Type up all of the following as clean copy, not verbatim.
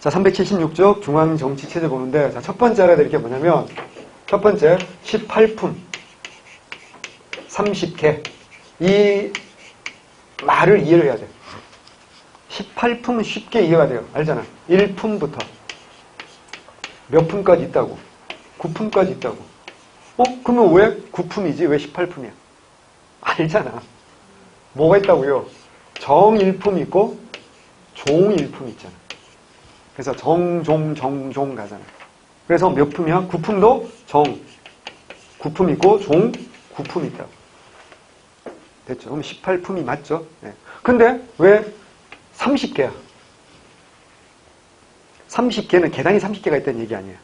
자, 376쪽 중앙정치체제 보는데, 자, 첫 번째 알아야 될 게 뭐냐면, 첫 번째, 18품, 30개. 이 말을 이해를 해야 돼. 18품은 쉽게 이해가 돼요. 알잖아. 1품부터. 몇 품까지 있다고? 9품까지 있다고. 그러면 왜 9품이지? 왜 18품이야? 알잖아. 뭐가 있다고요? 정일품 있고, 종일품 있잖아. 그래서 정, 종 가잖아. 그래서 몇 품이야? 9품도 정. 9품 있고, 종, 9품 있다고. 됐죠? 그럼 18품이 맞죠? 네. 근데 왜 30개야? 30개는 계단이 30개가 있다는 얘기 아니에요.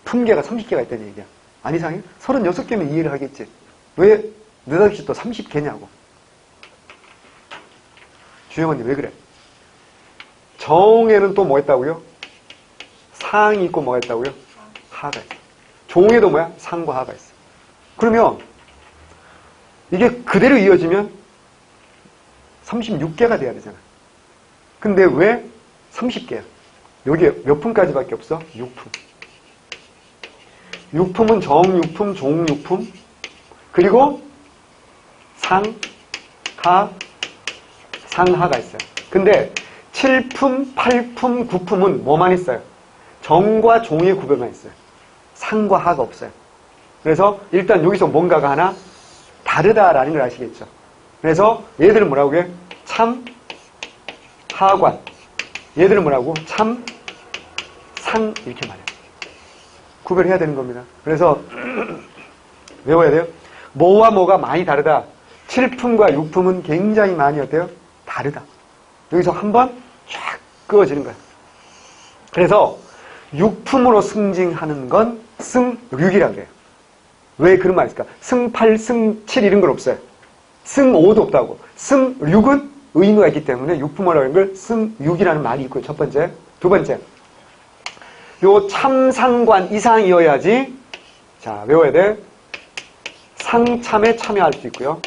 품계가 30개가 있다는 얘기야. 안 이상해? 36개면 이해를 하겠지. 왜 느닷없이 또 30개냐고. 주영언니 왜 그래? 정에는 또 뭐 있다고요? 상이 있고 뭐가 있다고요? 하가 있어. 종에도 뭐야? 상과 하가 있어. 그러면 이게 그대로 이어지면 36개가 돼야 되잖아. 근데 왜 30개야? 여기 몇 품까지밖에 없어? 6품. 6품은 정육품, 종육품, 그리고 상하가 있어요. 근데 7품, 8품, 9품은 뭐만 있어요? 정과 종의 구별만 있어요. 상과 하가 없어요. 그래서 일단 여기서 뭔가가 하나 다르다라는 걸 아시겠죠? 그래서 얘들은 뭐라고 해? 참, 하관. 얘들은 뭐라고? 참, 상 이렇게 말해요. 구별해야 되는 겁니다. 그래서 외워야 돼요. 뭐와 뭐가 많이 다르다. 7품과 6품은 굉장히 많이 어때요? 다르다. 여기서 한번 쫙 그어지는 거야. 그래서 6품으로 승징하는 건 승6이라고 그래요. 왜 그런 말이 있을까? 승8, 승7 이런 건 없어요. 승5도 없다고. 승6은 의무가 있기 때문에 6품어라고 하는 걸 승6이라는 말이 있고요. 첫 번째. 두 번째. 요 참상관 이상이어야지, 자, 외워야 돼. 상참에 참여할 수 있고요.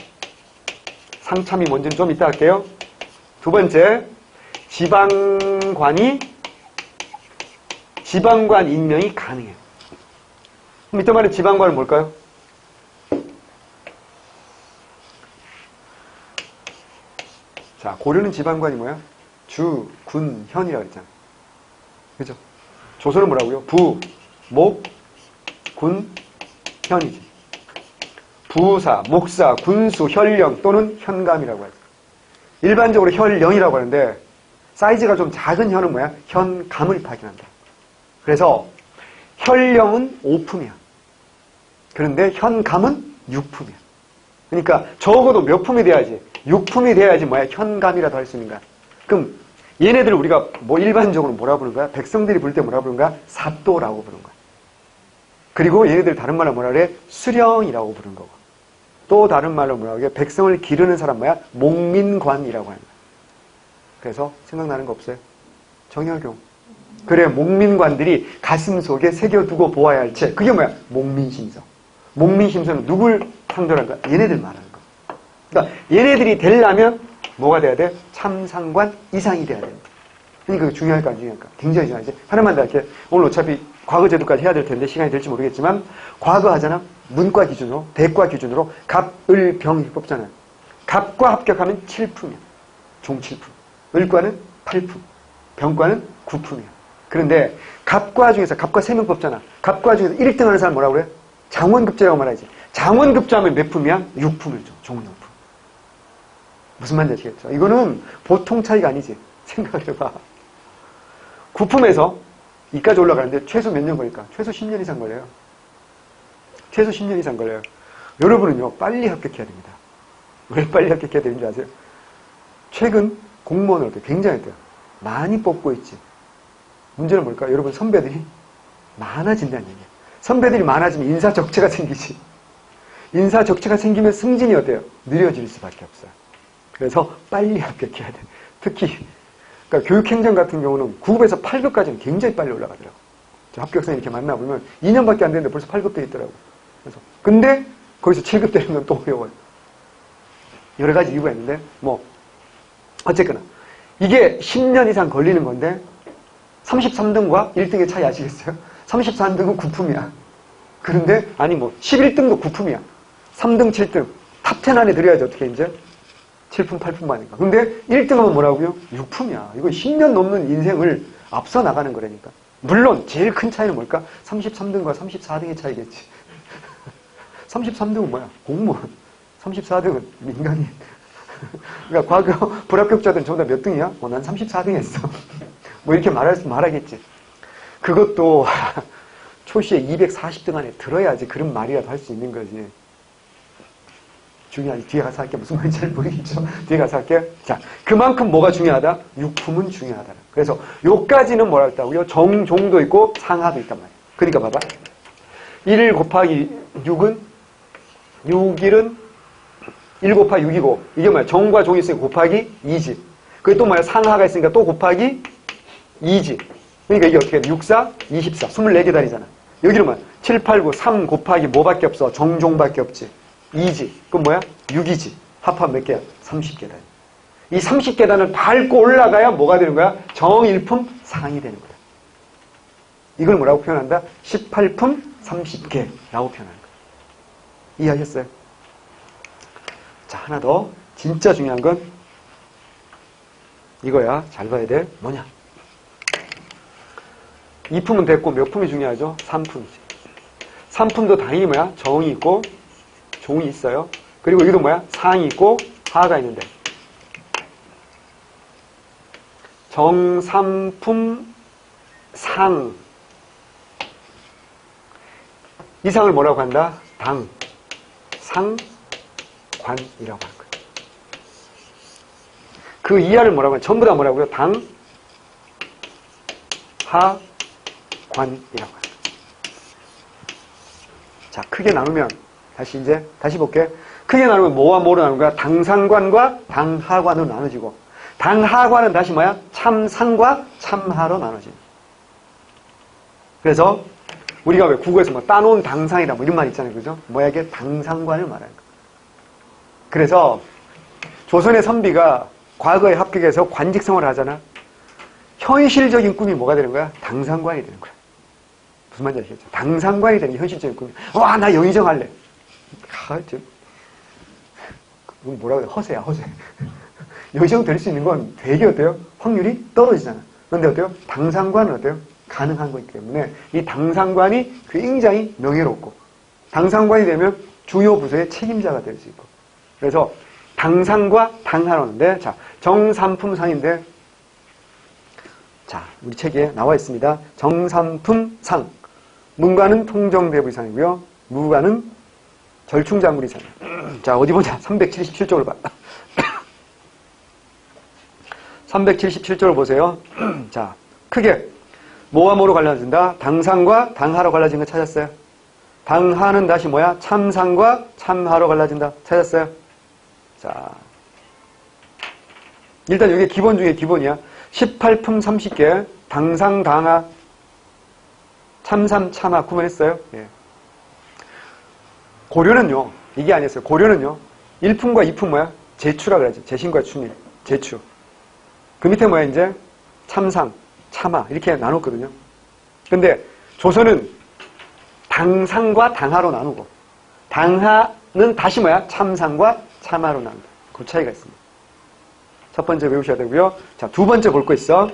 상참이 뭔지는 좀 이따 할게요. 두 번째, 지방관 임명이 가능해요. 그럼 이때 말에 지방관은 뭘까요? 자, 고려는 지방관이 뭐야? 주, 군, 현이라고 했잖아. 그죠? 조선은 뭐라고요? 부, 목, 군, 현이지. 부사, 목사, 군수, 현령 또는 현감이라고 하죠. 일반적으로 현령이라고 하는데 사이즈가 좀 작은 현은 뭐야? 현감을 파견한다. 그래서 현령은 5품이야. 그런데 현감은 6품이야. 그러니까 적어도 몇 품이 돼야지? 6품이 돼야지 뭐야? 현감이라도 할 수 있는 거야. 그럼 얘네들 우리가 뭐 일반적으로 뭐라 부르는 거야? 백성들이 부를 때 뭐라 부르는 거야? 사또라고 부르는 거야. 그리고 얘네들 다른 말로 뭐라 그래? 수령이라고 부르는 거고. 또 다른 말로 뭐라고 해? 백성을 기르는 사람 뭐야? 목민관이라고 하는 거야. 그래서 생각나는 거 없어요? 정약용. 그래, 목민관들이 가슴 속에 새겨두고 보아야 할 책. 그게 뭐야? 목민심서. 목민심서는 누굴 상대로 한 거야? 얘네들 말하는 거야. 그러니까 얘네들이 되려면 뭐가 돼야 돼? 참상관 이상이 돼야 됩니다. 그러니까 중요할까 안 중요할까? 굉장히 중요하지. 하나만 더 할게. 오늘 어차피 과거제도까지 해야 될 텐데 시간이 될지 모르겠지만 과거 하잖아. 문과 기준으로, 대과 기준으로 갑, 을, 병 이렇게 뽑잖아요. 갑과 합격하면 7품이야. 종 7품. 을과는 8품. 병과는 9품이야. 그런데 갑과 중에서 갑과 3명 뽑잖아. 갑과 중에서 1등 하는 사람 뭐라고 그래? 장원급제라고 말하지. 장원급제하면 몇 품이야? 6품을 줘. 종 6품. 무슨 말인지 아시겠죠? 이거는 보통 차이가 아니지. 생각을 해봐. 9품에서 이까지 올라가는데 최소 몇 년 걸릴까? 최소 10년 이상 걸려요. 최소 10년 이상 걸려요. 여러분은요, 빨리 합격해야 됩니다. 왜 빨리 합격해야 되는 줄 아세요? 최근 공무원을 굉장히 했대요. 많이 뽑고 있지. 문제는 뭘까? 여러분 선배들이 많아진다는 얘기예요. 선배들이 많아지면 인사적체가 생기지. 인사적체가 생기면 승진이 어때요? 느려질 수밖에 없어요. 그래서 빨리 합격해야 돼. 특히 그러니까 교육행정 같은 경우는 9급에서 8급까지는 굉장히 빨리 올라가더라고. 합격생 이렇게 만나보면 2년밖에 안 됐는데 벌써 8급 돼 있더라고. 그래서 근데 거기서 7급 되면 또 어려워요. 여러 가지 이유가 있는데 뭐 어쨌거나 이게 10년 이상 걸리는 건데 33등과 1등의 차이 아시겠어요? 33등은 9품이야. 그런데 아니 뭐 11등도 9품이야. 3등, 7등 탑 10 안에 들어야지 어떻게 이제 7품, 8품 하니까. 근데 1등하면 뭐라고요? 6품이야. 이거 10년 넘는 인생을 앞서 나가는 거라니까. 물론 제일 큰 차이는 뭘까? 33등과 34등의 차이겠지. 33등은 뭐야? 공무원. 34등은 민간인. 그러니까 과거 불합격자들은 전부 다 몇 등이야? 난 34등 했어. 뭐 이렇게 말하겠지. 그것도 초시에 240등 안에 들어야지 그런 말이라도 할 수 있는 거지. 중요하지. 뒤에 가서 할게. 무슨 말인지 잘 모르겠죠? 뒤에 가서 할게. 자, 그만큼 뭐가 중요하다? 육품은 중요하다. 그래서 요까지는 뭐라 했다고요? 정종도 있고 상하도 있단 말이에요. 그러니까 봐봐. 1 곱하기 6은 6일은 1 곱하기 6이고 이게 뭐야? 정과 종이 있으니까 곱하기 2지. 그게 또 뭐야? 상하가 있으니까 또 곱하기 2지. 그러니까 이게 어떻게 돼? 6, 4, 24. 24개다리잖아. 여기는 뭐야? 7, 8, 9, 3 곱하기 뭐밖에 없어? 정종밖에 없지. 2지. 그럼 뭐야? 6이지. 합하면 몇 개야? 30계단. 이 30계단을 밟고 올라가야 뭐가 되는 거야? 정일품 상이 되는 거다. 이걸 뭐라고 표현한다? 18품 30개라고 표현하는 거야. 이해하셨어요? 자, 하나 더. 진짜 중요한 건 이거야. 잘 봐야 돼. 뭐냐? 2품은 됐고 몇 품이 중요하죠? 3품이지. 3품도 당연히 뭐야? 정이 있고 종이 있어요. 그리고 여기도 뭐야? 상이 있고 하가 있는데 정, 3품, 상. 이 상을 뭐라고 한다? 당, 상, 관이라고 하는 거예요. 그 이하를 뭐라고 하냐? 전부 다 뭐라고요? 당, 하, 관이라고 하는 거예요. 자, 크게 나누면 다시 볼게. 크게 나누면 뭐와 뭐로 나누는 거야? 당상관과 당하관으로 나눠지고 당하관은 다시 뭐야? 참상과 참하로 나눠지는. 그래서 우리가 왜 국어에서 뭐 따놓은 당상이다 뭐 이런 말 있잖아요. 그죠? 뭐야 이게 당상관을 말하는 거야. 그래서 조선의 선비가 과거에 합격해서 관직 생활을 하잖아. 현실적인 꿈이 뭐가 되는 거야? 당상관이 되는 거야. 무슨 말인지 아시겠죠? 당상관이 되는 게 현실적인 꿈이. 와, 나 영의정 할래. 그건 뭐라고 해요? 허세야, 허세. 영의정 될 수 있는 건 되게 어때요? 확률이 떨어지잖아. 그런데 어때요? 당상관은 어때요? 가능한 거기 때문에 이 당상관이 굉장히 명예롭고 당상관이 되면 주요 부서의 책임자가 될 수 있고 그래서 당상과 당하로는데 자 정삼품상인데 자 우리 책에 나와 있습니다. 정삼품상 문관은 통정대부이상이고요. 무관은 절충장구리상이에요. 자 어디 보자. 377쪽을 봐. 377쪽을 보세요. 자 크게 뭐와 뭐로 갈라진다? 당상과 당하로 갈라진 거 찾았어요? 당하는 다시 뭐야? 참상과 참하로 갈라진다. 찾았어요? 자, 일단 이게 기본 중에 기본이야. 18품 30개, 당상, 당하, 참삼, 참하 구분했어요? 예. 고려는요, 이게 아니었어요. 고려는요, 1품과 2품 뭐야? 제추라 그러지. 제신과 춘일, 제추. 그 밑에 뭐야, 이제? 참상, 참하, 이렇게 나눴거든요. 근데 조선은 당상과 당하로 나누고, 당하는 다시 뭐야? 참상과 참하로 나눈다. 그 차이가 있습니다. 첫 번째 외우셔야 되고요. 자, 두 번째 볼 거 있어.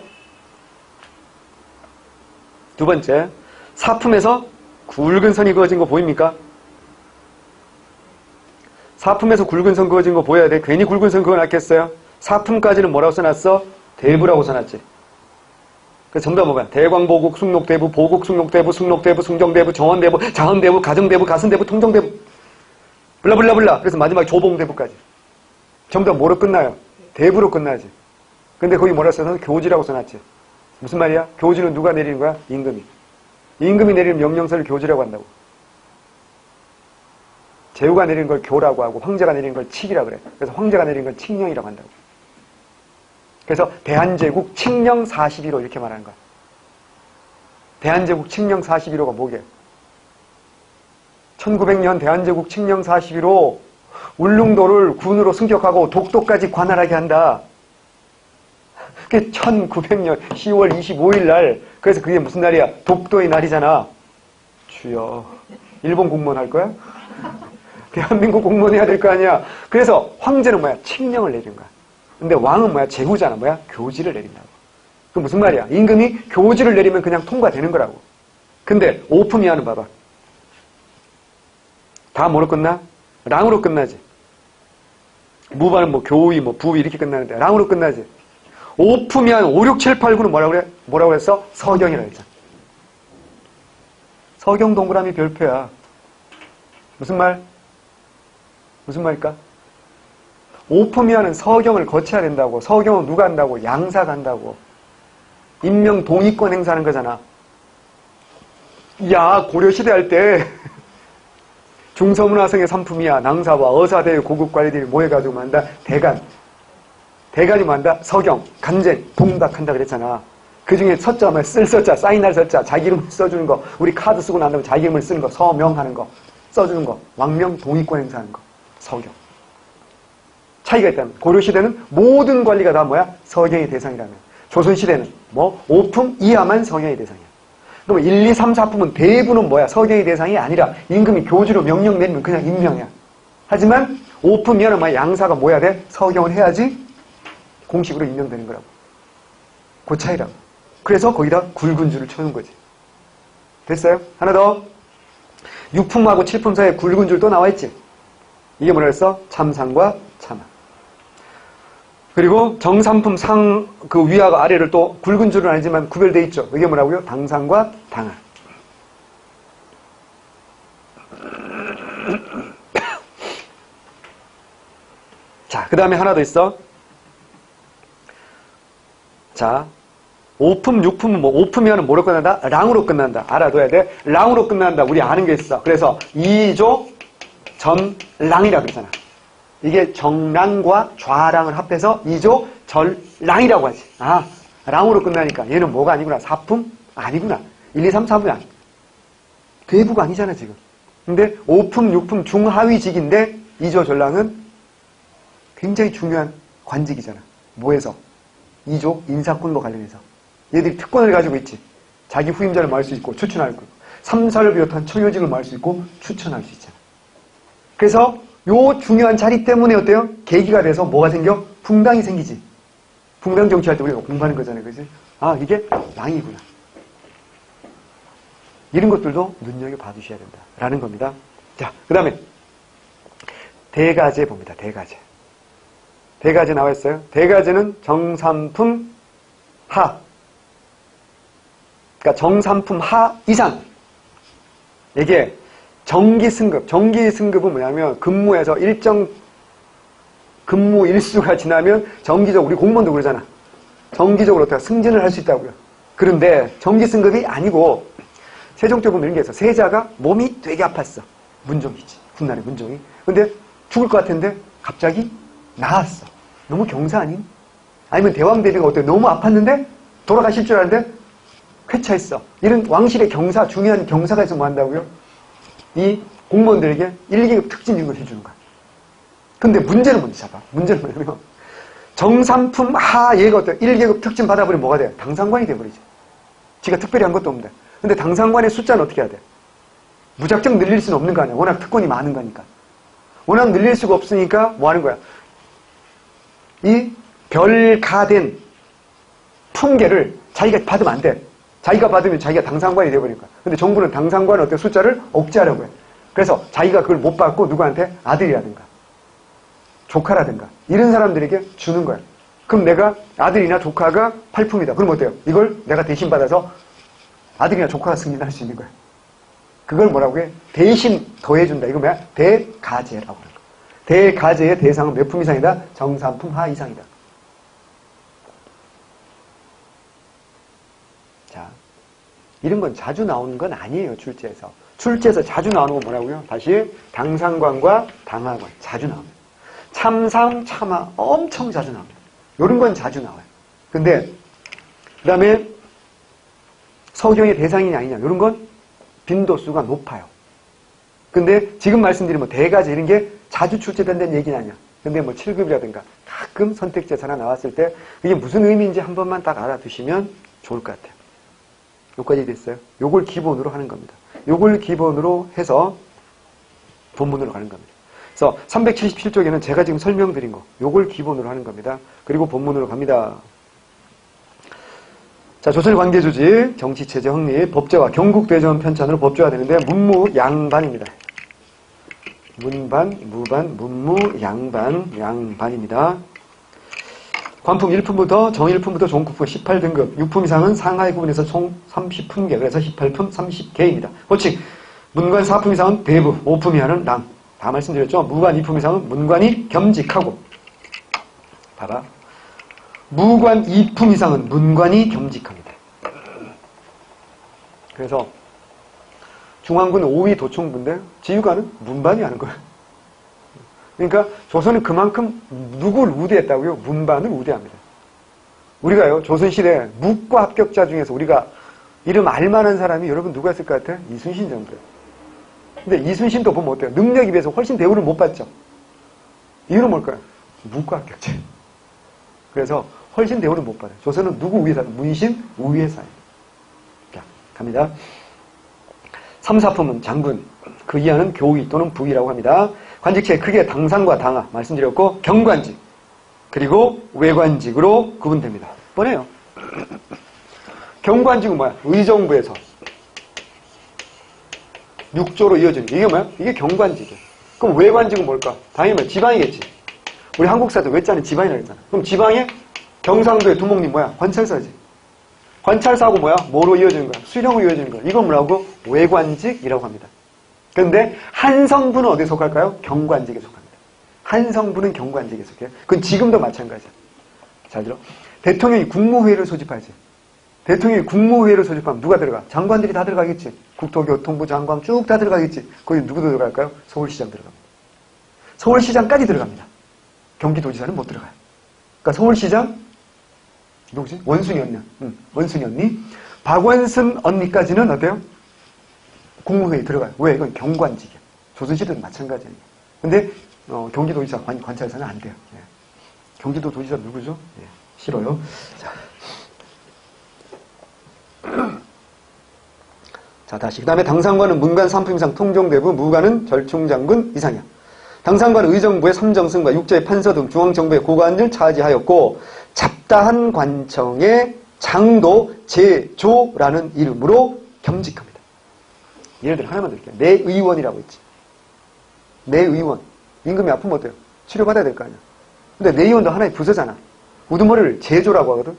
두 번째. 사품에서 굵은 선이 그어진 거 보입니까? 사품에서 굵은 선 그어진 거 보여야 돼. 괜히 굵은 선 그어놨겠어요? 사품까지는 뭐라고 써놨어? 대부라고 써놨지. 그래서 전부 다 뭐야? 대광보국, 숭록대부, 보국, 숭록대부, 숭록대부, 숭정대부, 정원대부, 자헌대부, 가정대부, 가슴대부, 통정대부. 블라블라블라. 그래서 마지막에 조봉대부까지. 전부 다 뭐로 끝나요? 대부로 끝나지. 근데 거기 뭐라 써서 교지라고 써놨지. 무슨 말이야? 교지는 누가 내리는 거야? 임금이. 임금이 내리는 명령서를 교지라고 한다고. 제후가 내리는 걸 교라고 하고 황제가 내리는 걸 칙이라고 그래. 그래서 황제가 내리는 걸 칙령이라고 한다고. 그래서 대한제국 칙령 41호 이렇게 말하는 거야. 대한제국 칙령 41호가 뭐게? 1900년 대한제국 칙령 41호 울릉도를 군으로 승격하고 독도까지 관할하게 한다. 그게 1900년 10월 25일 날. 그래서 그게 무슨 날이야? 독도의 날이잖아. 주여, 일본 공무원 할 거야? 대한민국 공무원 해야 될 거 아니야? 그래서 황제는 뭐야? 칙령을 내린 거야. 근데 왕은 뭐야? 제후잖아. 뭐야? 교지를 내린다고. 그 무슨 말이야? 임금이 교지를 내리면 그냥 통과되는 거라고. 근데 오품이하는 봐봐. 다 뭐로 끝나? 랑으로 끝나지. 무반은 뭐 교의, 뭐 부의 이렇게 끝나는데 랑으로 끝나지. 오품이한 5, 6, 7, 8, 9는 뭐라고 그래? 뭐라고 했어? 서경이라고 했잖아. 서경 동그라미 별표야. 무슨 말? 무슨 말일까? 오품이하는 서경을 거쳐야 된다고. 서경은 누가 한다고? 양사가 한다고. 임명 동의권 행사하는 거잖아. 야, 고려시대 할 때 중서문화성의 상품이야. 낭사와 어사대의 고급 관리들이 모여가지고 만다. 대간이 만다. 서경, 간쟁, 동박한다 그랬잖아. 그 중에 서자, 쓸 서자, 사인할 서자, 자기 이름을 써주는 거, 우리 카드 쓰고 난 다음에 자기 이름을 쓰는 거, 서명하는 거, 써주는 거, 왕명 동의권 행사하는 거, 서경. 차이가 있다면 고려시대는 모든 관리가 다 뭐야? 서경의 대상이라면 조선시대는 뭐 오품 이하만 서경의 대상이야. 그럼 1, 2, 3, 4품은 대부분은 뭐야? 서경의 대상이 아니라 임금이 교주로 명령 내리면 그냥 임명이야. 하지만 오품 이하는 뭐야? 양사가 뭐야 돼? 서경을 해야지 공식으로 임명되는 거라고. 그 차이라고. 그래서 거기다 굵은 줄을 쳐놓은 거지. 됐어요? 하나 더. 6품하고 7품 사이에 굵은 줄 또 나와있지. 이게 뭐라 했어? 참상과 참하. 그리고 정삼품 상, 그 위와 아래를 또 굵은 줄은 아니지만 구별되어 있죠. 이게 뭐라고요? 당상과 당하. 자, 그 다음에 하나 더 있어. 자, 5품, 6품은 뭐, 5품이면 뭐로 끝난다? 랑으로 끝난다. 알아둬야 돼. 랑으로 끝난다. 우리 아는 게 있어. 그래서 2조 전랑이라 그러잖아. 이게 정랑과 좌랑을 합해서 2조 전랑이라고 하지. 아, 랑으로 끝나니까 얘는 뭐가 아니구나. 4품? 아니구나. 1, 2, 3, 4품이 아니. 대부가 아니잖아, 지금. 근데 5품, 6품 중하위직인데 2조 전랑은 굉장히 중요한 관직이잖아. 뭐해서? 2조 인사권과 관련해서. 얘들이 특권을 가지고 있지. 자기 후임자를 모을 수 있고 추천할 수 있고 3사를 비롯한 청요직을 모을 수 있고 추천할 수 있잖아. 그래서 요 중요한 자리 때문에 어때요? 계기가 돼서 뭐가 생겨? 붕당이 생기지. 붕당 정치할 때 우리가 공부하는 거잖아요. 그지? 아, 이게 랑이구나. 이런 것들도 눈여겨봐 주셔야 된다. 라는 겁니다. 자, 그 다음에 대가제 봅니다. 대가제. 대가제 나와 있어요. 대가제는 정삼품 하. 그러니까 정삼품 하 이상. 이게 정기승급. 정기승급은 뭐냐면 근무에서 일정 근무 일수가 지나면 정기적으로 우리 공무원도 그러잖아. 정기적으로 어떻게 승진을 할 수 있다고요. 그런데 정기승급이 아니고 세종 때 보면 이런 게 있어. 세자가 몸이 되게 아팠어. 문종이지. 훗날의 문종이. 근데 죽을 것 같은데 갑자기 나았어. 너무 경사 아닌? 아니면 대왕대비가 어때? 너무 아팠는데 돌아가실 줄 알았는데 쾌차했어. 이런 왕실의 경사, 중요한 경사가 있으면 뭐 한다고요? 이 공무원들에게 1계급 특진 이런 걸 해주는 거야. 근데 문제는 뭔지 잡아. 문제는 뭐냐면 정삼품 하 얘가 어때? 1계급 특진 받아버리면 뭐가 돼? 당상관이 돼버리지. 지가 특별히 한 것도 없는데. 근데 당상관의 숫자는 어떻게 해야 돼? 무작정 늘릴 수는 없는 거 아니야. 워낙 특권이 많은 거니까. 워낙 늘릴 수가 없으니까 뭐 하는 거야? 이 별가된 품계를 자기가 받으면 안 돼. 자기가 받으면 자기가 당상관이 돼버리니까. 근데 정부는 당상관의 어떤 숫자를 억제하려고 해. 그래서 자기가 그걸 못 받고 누구한테 아들이라든가 조카라든가 이런 사람들에게 주는 거야. 그럼 내가 아들이나 조카가 팔품이다. 그럼 어때요? 이걸 내가 대신 받아서 아들이나 조카가 승진할 수 있는 거야. 그걸 뭐라고 해? 대신 더해준다. 이거 뭐야? 대가제라고 하는 거야. 대가제의 대상은 몇 품 이상이다? 정삼품 하 이상이다. 자, 이런 건 자주 나오는 건 아니에요, 출제에서. 출제에서 자주 나오는 건 뭐라고요? 다시 당상관과 당하관 자주 나옵니다. 참상, 참하 엄청 자주 나옵니다. 이런 건 자주 나와요. 근데 그 다음에 서경의 대상이냐 아니냐 이런 건 빈도수가 높아요. 근데 지금 말씀드린 뭐 대가제 이런 게 자주 출제된다는 얘기는 아니야. 근데 뭐 7급이라든가 가끔 선택지에서 하나 나왔을 때 이게 무슨 의미인지 한 번만 딱 알아두시면 좋을 것 같아요. 여기까지 됐어요. 요걸 기본으로 하는 겁니다. 요걸 기본으로 해서 본문으로 가는 겁니다. 그래서 377쪽에는 제가 지금 설명드린 거 요걸 기본으로 하는 겁니다. 그리고 본문으로 갑니다. 자, 조선관계조직, 정치체제 확립, 법제화, 경국대전 편찬으로 법제화되는데 문무양반입니다. 문반, 무반, 문무, 양반, 양반입니다. 관품 1품부터 정일품부터 종국품 18등급, 6품 이상은 상하이 구분해서 총 30품계, 그래서 18품 30개입니다. 호칭, 문관 4품 이상은 대부, 5품 이하는 남. 다 말씀드렸죠? 무관 2품 이상은 문관이 겸직하고. 봐봐. 무관 2품 이상은 문관이 겸직합니다. 그래서 중앙군 5위 도총부인데 지휘관은 문반이 하는 거예요. 그러니까 조선은 그만큼 누구를 우대했다고요? 문반을 우대합니다. 우리가요, 조선시대 묵과 합격자 중에서 우리가 이름 알만한 사람이 여러분 누가 있을 것 같아요? 이순신 정도예요. 근데 이순신도 보면 어때요? 능력에 비해서 훨씬 대우를 못 받죠. 이유는 뭘까요? 묵과 합격자. 그래서 훨씬 대우를 못 받아요. 조선은 누구 우위에 사요? 문신 우위에 사요. 자, 갑니다. 3, 4품은 장군, 그 이하는 교위 또는 부위라고 합니다. 관직체 크게 당상과 당하 말씀드렸고 경관직 그리고 외관직으로 구분됩니다. 뻔해요. 경관직은 뭐야? 의정부에서 6조로 이어지는 이게 뭐야? 이게 경관직이에요. 그럼 외관직은 뭘까? 당연히 뭐야? 지방이겠지. 우리 한국사도 외자는 지방이라고 했잖아. 그럼 지방에 경상도의 두목님 뭐야? 관찰사지. 관찰사하고 뭐야? 뭐로 이어지는 거야? 수령으로 이어지는 거야. 이건 뭐라고? 외관직이라고 합니다. 그런데 한성부는 어디에 속할까요? 경관직에 속합니다. 한성부는 경관직에 속해요. 그건 지금도 마찬가지야. 잘 들어. 대통령이 국무회의를 소집하지. 대통령이 국무회의를 소집하면 누가 들어가? 장관들이 다 들어가겠지. 국토교통부 장관 쭉 다 들어가겠지. 거기 누구 들어갈까요? 서울시장 들어갑니다. 서울시장까지 들어갑니다. 경기도지사는 못 들어가요. 그러니까 서울시장 누구지? 원순이 언니. 원순이 언니. 박원순 언니까지는 어때요? 국무회의 들어가요. 왜? 이건 경관직이야. 조선시대도 마찬가지예요. 근데 경기도지사 관찰사는 안 돼요. 예. 경기도지사 누구죠? 예. 싫어요. 자, 다시. 그 다음에 당상관은 문관 3품 이상 통정대부, 무관은 절충장군 이상이야. 당상관은 의정부의 삼정승과 육제의 판서 등 중앙정부의 고관을 차지하였고 잡다한 관청의 장도 제조라는 이름으로 겸직합니다. 예를 들어 하나만 드릴게요. 내의원이라고 있지. 내의원. 임금이 아프면 어때요? 치료받아야 될 거 아니야. 근데 내의원도 하나의 부서잖아. 우두머리를 제조라고 하거든.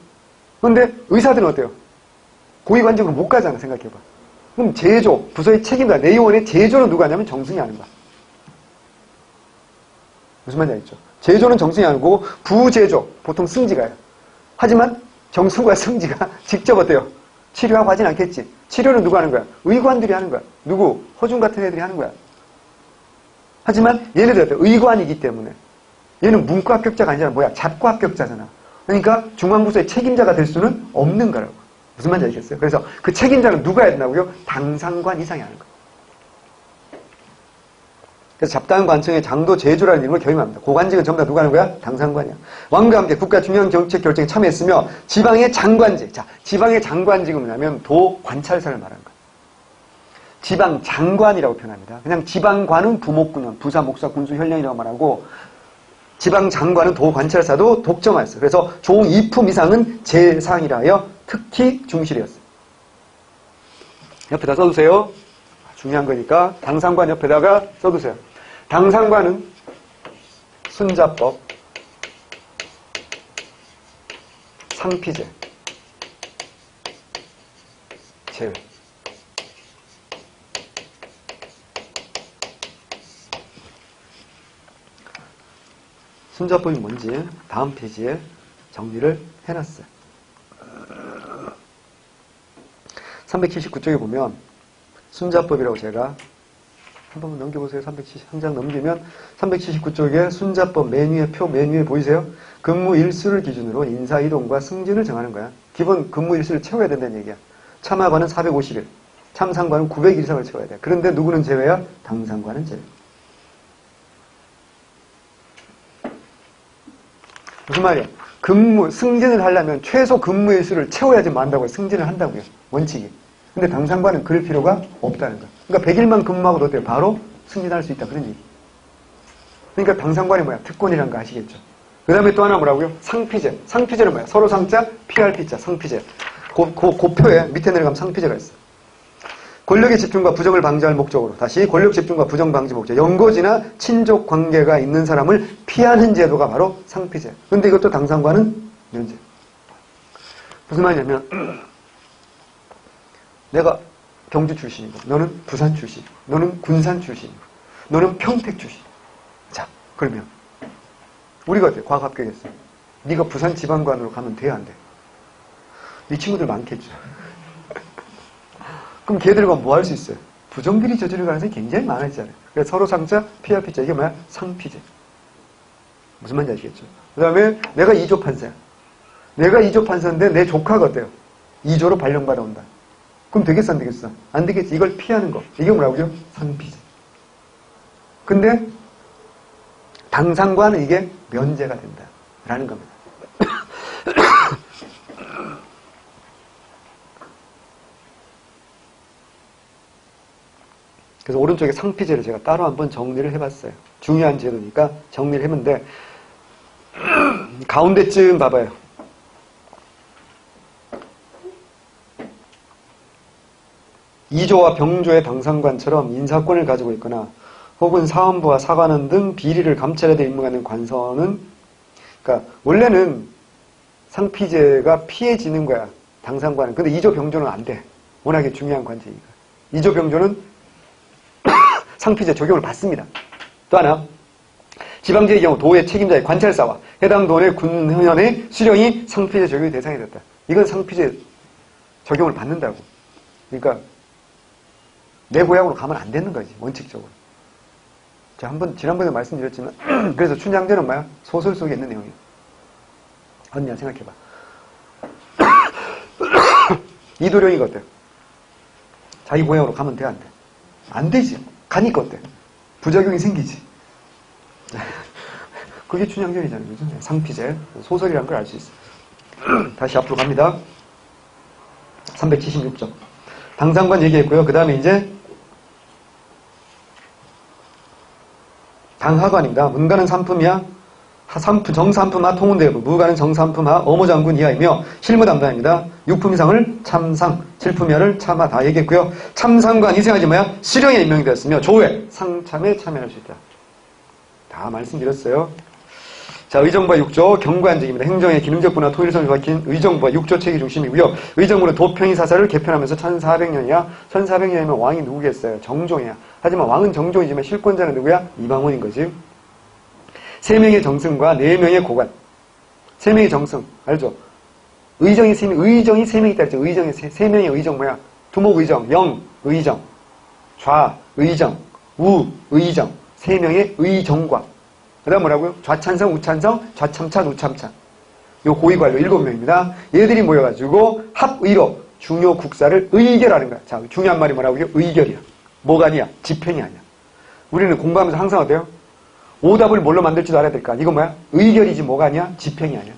근데 의사들은 어때요? 고위관직으로 못 가잖아. 생각해봐. 그럼 제조, 부서의 책임자, 내의원의 제조는 누가 하냐면 정승이 하는 거야. 무슨 말인지 알겠죠? 제조는 정승이 하는 거고 부제조, 보통 승지가 해요. 하지만 정승과 승지가 직접 어때요? 치료하고 하진 않겠지. 치료는 누가 하는 거야? 의관들이 하는 거야. 누구? 허준 같은 애들이 하는 거야. 하지만 얘네들 어때요? 의관이기 때문에 얘는 문과 합격자가 아니라 뭐야? 잡과 합격자잖아. 그러니까 중앙부서의 책임자가 될 수는 없는 거라고. 무슨 말인지 알겠어요? 그래서 그 책임자는 누가 해야 된다고요? 당상관 이상이 하는 거예요. 그래서 잡다한 관청의 장도 제조라는 이름을 겸임합니다. 고관직은 전부 다 누가 하는 거야? 당상관이야. 왕과 함께 국가 중요한 정책 결정에 참여했으며 지방의 장관직. 자, 지방의 장관직은 뭐냐면 도 관찰사를 말하는 거야. 지방 장관이라고 표현합니다. 그냥 지방관은 부목군원, 부사, 목사, 군수, 현령이라고 말하고 지방 장관은 도 관찰사도 독점하였어요. 그래서 종 2품 이상은 제상이라 하여 특히 중실이었어요. 옆에다 써두세요. 중요한 거니까 당상관 옆에다가 써두세요. 당상관은 순자법, 상피제, 제외. 순자법이 뭔지 다음 페이지에 정리를 해놨어요. 379쪽에 보면 순자법이라고 제가 한 번만 넘겨보세요. 370, 한 장 넘기면 379쪽에 순자법 메뉴의 표 메뉴에 보이세요? 근무 일수를 기준으로 인사이동과 승진을 정하는 거야. 기본 근무 일수를 채워야 된다는 얘기야. 참하관은 450일, 참상관은 900일 이상을 채워야 돼. 그런데 누구는 제외야? 당상관은 제외. 무슨 말이야? 승진을 하려면 최소 근무의 수를 채워야지 만다고요. 승진을 한다고요. 원칙이. 근데 당상관은 그럴 필요가 없다는 거야. 그러니까 100일만 근무하고도 어때요? 바로 승진할 수 있다. 그런 얘기. 그러니까 당상관이 뭐야? 특권이라는 거 아시겠죠? 그 다음에 또 하나 뭐라고요? 상피제. 상피제는 뭐야? 서로 상자, PRP자, 상피제. 그 표에 밑에 내려가면 상피제가 있어. 권력의 집중과 부정을 방지할 목적으로. 다시 권력 집중과 부정 방지 목적. 연고지나 친족 관계가 있는 사람을 피하는 제도가 바로 상피제. 근데 이것도 당상관은 면제. 무슨 말이냐면 내가 경주 출신이고 너는 부산 출신이고 너는 군산 출신이고 너는 평택 출신이고 자 그러면 우리가 어때? 과학 합격했어. 네가 부산 지방관으로 가면 돼야 안 돼? 이 친구들 많겠죠. 그럼 걔들과 뭐 할 수 있어요? 부정비리 저지를 가능성이 굉장히 많아지잖아요. 그래서 서로 상자, PRP자. 이게 뭐야? 상피제. 무슨 말인지 아시겠죠? 그 다음에 내가 2조 판사야. 내가 2조 판사인데 내 조카가 어때요? 2조로 발령받아 온다. 그럼 되겠어 안 되겠어? 안 되겠지. 이걸 피하는 거. 이게 뭐라고요? 상피제. 근데 당상관은 이게 면제가 된다. 라는 겁니다. 그래서 오른쪽에 상피제를 제가 따로 한번 정리를 해봤어요. 중요한 제도니까 정리를 했는데 가운데쯤 봐봐요. 이조와 병조의 당상관처럼 인사권을 가지고 있거나 혹은 사헌부와 사관원 등 비리를 감찰해야 될 임무가 있는 관서는 그러니까 원래는 상피제가 피해지는 거야. 당상관은. 근데 이조 병조는 안 돼. 워낙에 중요한 관제니까. 이조 병조는 상피제 적용을 받습니다. 또 하나 지방제의 경우 도의 책임자의 관찰사와 해당 도의 군현의 수령이 상피제 적용의 대상이 됐다. 이건 상피제 적용을 받는다고. 그러니까 내 고향으로 가면 안 되는 거지 원칙적으로. 자, 지난번에 말씀드렸지만 그래서 춘향전은 뭐야? 소설 속에 있는 내용이야. 언니야 생각해봐. 이도령이가 어때? 자기 고향으로 가면 돼 안 돼? 안 되지. 가니까 어때? 부작용이 생기지. 그게 춘향전이잖아요. 그죠? 상피제. 소설이란 걸 알 수 있어. 다시 앞으로 갑니다. 376점. 당상관 얘기했고요. 그 다음에 이제 당하관입니다. 문가는 삼품이야. 정삼품하 통운대부, 무가는 정삼품하 어모장군 이하이며 실무 담당입니다. 6품 이상을 참상, 7품 이하를 참하 다 얘기했고요. 참상관 이생하지 뭐야? 수령에 임명이 되었으며 조회, 상참에 참여할 수 있다. 다 말씀드렸어요. 자, 의정부와 6조 경관직입니다. 행정의 기능적 분화 통일성을 밝힌 의정부와 6조 체계 중심이고요. 의정부는 도평이 사사를 개편하면서 1400년이야. 1400년이면 왕이 누구겠어요? 정종이야. 하지만 왕은 정종이지만 실권자는 누구야? 이방원인 거지. 3명의 정승과 4명의 고관. 3명의 정승. 알죠? 의정이 3명 있다 했죠. 의정이 3명의 의정 뭐야? 두목 의정, 영 의정, 좌 의정, 우 의정. 3명의 의정과. 그 다음 뭐라고요? 좌찬성, 우찬성, 좌참찬, 우참찬. 요 고위관료 7명입니다. 얘들이 모여가지고 합의로 중요 국사를 의결하는 거야. 자, 중요한 말이 뭐라고요? 의결이야. 뭐가 아니야? 집행이 아니야. 우리는 공부하면서 항상 어때요? 오답을 뭘로 만들지도 알아야 될까? 이건 뭐야? 의결이지 뭐가 아니야? 집행이 아니야.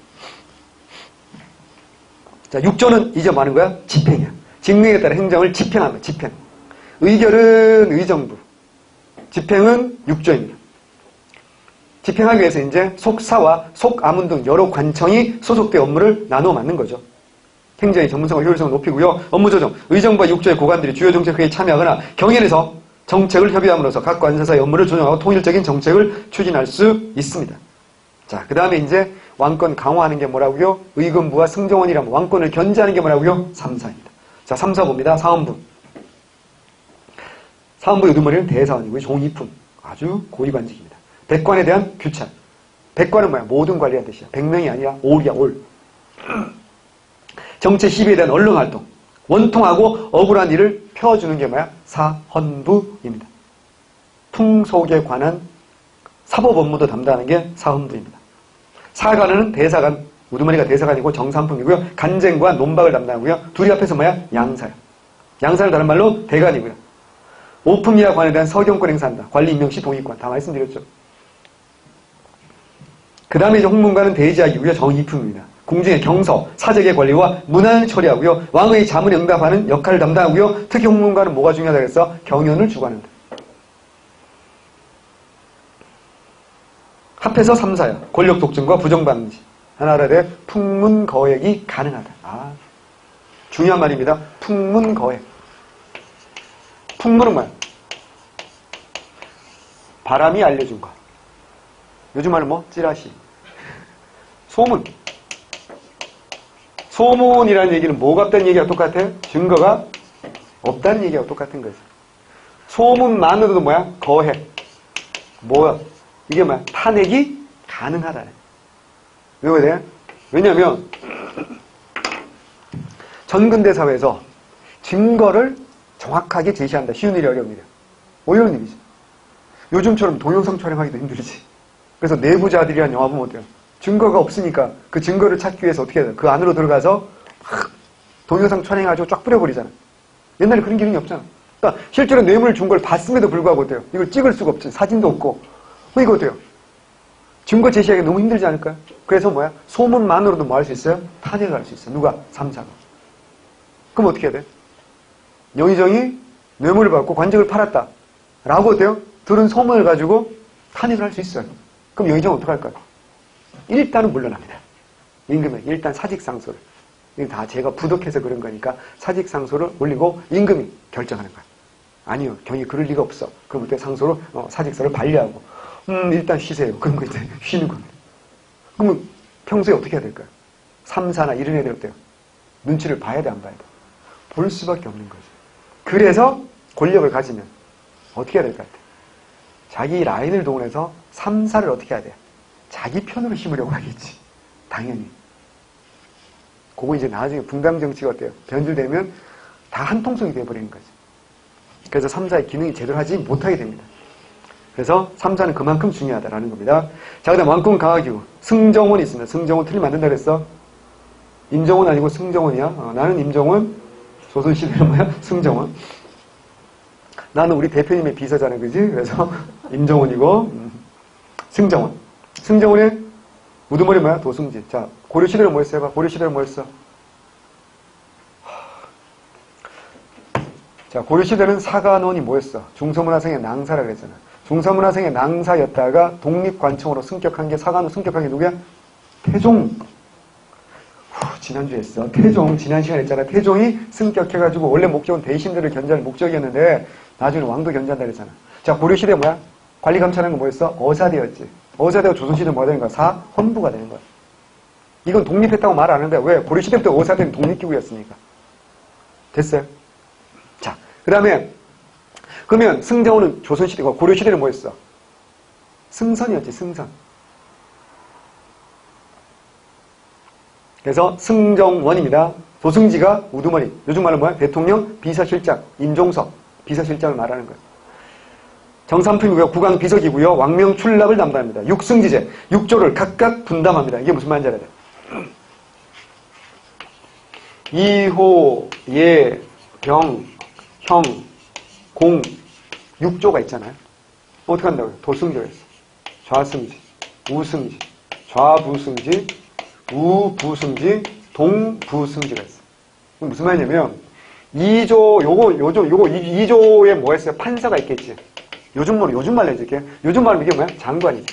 자, 6조는 이제 뭐 하는 거야? 집행이야. 직능에 따라 행정을 집행하는 거야. 집행. 의결은 의정부. 집행은 6조입니다. 집행하기 위해서 이제 속사와 속아문 등 여러 관청이 소속된 업무를 나누어 맡는 거죠. 행정의 전문성과 효율성을 높이고요. 업무 조정, 의정부와 6조의 고관들이 주요 정책회의에 참여하거나 경연에서 정책을 협의함으로써 각 관서사의 업무를 조정하고 통일적인 정책을 추진할 수 있습니다. 자, 그 다음에 이제 왕권 강화하는 게 뭐라고요? 의금부와 승정원이라면 왕권을 견제하는 게 뭐라고요? 3사입니다. 자, 3사 봅니다. 사헌부. 사헌부 요두머리는 대사원이고요. 종이품. 아주 고위관직입니다. 백관에 대한 규찰. 백관은 뭐야? 모든 관리한 뜻이야. 100명이 아니라 올이야, 올. 정치 시비에 대한 언론활동. 원통하고 억울한 일을 펴주는 게 뭐야? 사헌부입니다. 풍속에 관한 사법 업무도 담당하는 게 사헌부입니다. 사관은 대사관, 우두머리가 대사관이고 정삼품이고요. 간쟁과 논박을 담당하고요. 둘이 앞에서 뭐야? 양사야. 양사를 다른 말로 대관이고요. 오품이라 관에 대한 서경권 행사한다. 관리 임명시 동의권. 다 말씀드렸죠. 그 다음에 이제 홍문관은 대지학이고요. 정이품입니다. 궁중의 경서, 사적의 권리와 문안을 처리하고요. 왕의 자문에 응답하는 역할을 담당하고요. 특히 홍문관은 뭐가 중요하다고 했어? 경연을 주관한다. 합해서 3사야. 권력 독점과 부정방지. 하나라 대 풍문거액이 가능하다. 중요한 말입니다. 풍문거액. 풍문은 뭐야? 바람이 알려준 거. 요즘 말은 뭐? 찌라시. 소문. 소문이라는 얘기는 뭐가 없다는 얘기가 똑같아요? 증거가 없다는 얘기가 똑같은 거죠. 소문만으로도 뭐야? 거액. 뭐야? 이게 뭐야? 탄핵이 가능하다. 왜 그래? 왜냐면 전근대 사회에서 증거를 정확하게 제시한다. 쉬운 일이 어려운 일이야. 어려운 일이지. 요즘처럼 동영상 촬영하기도 힘들지. 그래서 내부자들이란 영화 보면 어때요? 증거가 없으니까 그 증거를 찾기 위해서 어떻게 해야 돼? 그 안으로 들어가서 막 동영상 촬영해가지고 쫙 뿌려버리잖아. 옛날에 그런 기능이 없잖아. 그러니까 실제로 뇌물을 준 걸 봤음에도 불구하고 어때요? 이걸 찍을 수가 없지. 사진도 없고. 이거 어때요? 증거 제시하기 너무 힘들지 않을까요? 그래서 뭐야? 소문만으로도 뭐 할 수 있어요? 탄핵을 할 수 있어요. 누가? 3사가. 그럼 어떻게 해야 돼? 영의정이 뇌물을 받고 관직을 팔았다. 라고 어때요? 들은 소문을 가지고 탄핵을 할 수 있어요. 그럼 영의정은 어떡할까요? 일단은 물러납니다. 임금은 일단 사직상소를. 이건 다 제가 부독해서 그런 거니까 사직상소를 올리고 임금이 결정하는 거야. 아니요. 경이 그럴 리가 없어. 그럼 그때 상소로 사직서를 반려하고 일단 쉬세요. 그런 거 이제 쉬는 겁니다. 그러면 평소에 어떻게 해야 될까요? 3사나 이런 애들 어때요? 눈치를 봐야 돼, 안 봐야 돼? 볼 수밖에 없는 거죠. 그래서 권력을 가지면 어떻게 해야 될 것 같아요? 자기 라인을 동원해서 3사를 어떻게 해야 돼요? 자기 편으로 심으려고 하겠지. 당연히. 그거 이제 나중에 분당 정치가 어때요? 변질되면 다 한통속이 돼버리는 거죠. 그래서 3사의 기능이 제대로 하지 못하게 됩니다. 그래서 3사는 그만큼 중요하다라는 겁니다. 자, 그 다음 왕권 강화기구. 승정원이 있습니다. 승정원 틀리면 안 된다 그랬어? 임정원 아니고 승정원이야. 나는 임정원, 조선시대는 뭐야? 승정원. 나는 우리 대표님의 비서잖아, 그지? 그래서 임정원이고, 승정원. 승정원의 우두머리 뭐야? 도승지. 자, 고려시대는 뭐였어? 해봐. 고려시대는 뭐였어? 자, 고려시대는 사관원이 뭐였어? 중서문화생의 낭사라고 그랬잖아. 중서문화생의 낭사였다가 독립관청으로 승격한 게 사관원 승격한 게 누구야? 태종. 지난주에 했어. 태종. 지난 시간에 했잖아. 태종이 승격해가지고 원래 목적은 대신들을 견제할 목적이었는데 나중에 왕도 견제한다 그랬잖아. 자, 고려시대 뭐야? 관리감찰하는 거 뭐였어? 어사대였지. 어사대가 조선시대 뭐가 되는 거야? 사헌부가 되는 거야. 이건 독립했다고 말 안 하는데 왜? 고려시대 때 어사대는 독립기구였으니까. 됐어요? 자, 그 다음에 그러면 승정원은 조선시대고 고려시대는 뭐였어? 승선이었지. 승선. 그래서 승정원입니다. 도승지가 우두머리. 요즘 말로 뭐야? 대통령 비서실장, 임종석 비서실장을 말하는 거예요. 정삼품이고요. 국왕 비서기고요. 왕명 출납을 담당합니다. 육승지제, 육조를 각각 분담합니다. 이게 무슨 말인지 알아야 돼. 이호, 예, 병, 형, 공, 육조가 있잖아요. 어떻게 한다고요? 도승조였어. 좌승지, 우승지, 좌부승지, 우부승지, 동부승지가 있어. 무슨 말이냐면 2조, 요거 2조에 뭐 했어요? 판사가 있겠지. 요즘 말로 해줄게. 요즘 말로 이게 뭐야? 장관이지.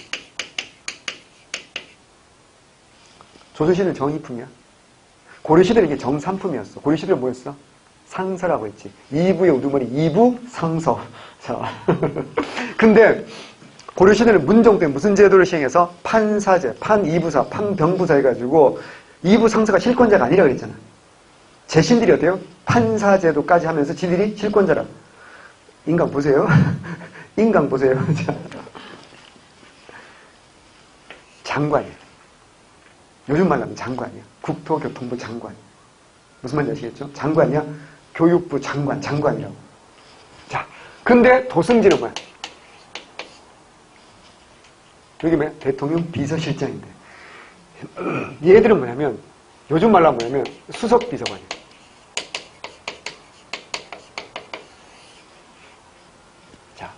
조선시대는 정이품이야. 고려시대는 이게 정삼품이었어. 고려시대는 뭐였어? 상서라고 했지. 2부의 우두머리, 2부 상서. 자. 근데 고려시대는 문종 때 무슨 제도를 시행해서 판사제, 판이부사, 판병부사 해가지고 2부 상서가 실권자가 아니라고 했잖아. 재신들이 어때요? 판사제도까지 하면서 지들이 실권자라. 인강 보세요. 인강 보세요. 장관이야. 요즘 말로 하면 장관이야. 국토교통부 장관. 무슨 말인지 아시겠죠? 장관이야. 교육부 장관이라고. 자, 근데 도승지는 뭐야? 여기 뭐야? 대통령 비서실장인데. 얘들은 뭐냐면, 요즘 말로 하면 뭐냐면, 수석비서관이야. 자,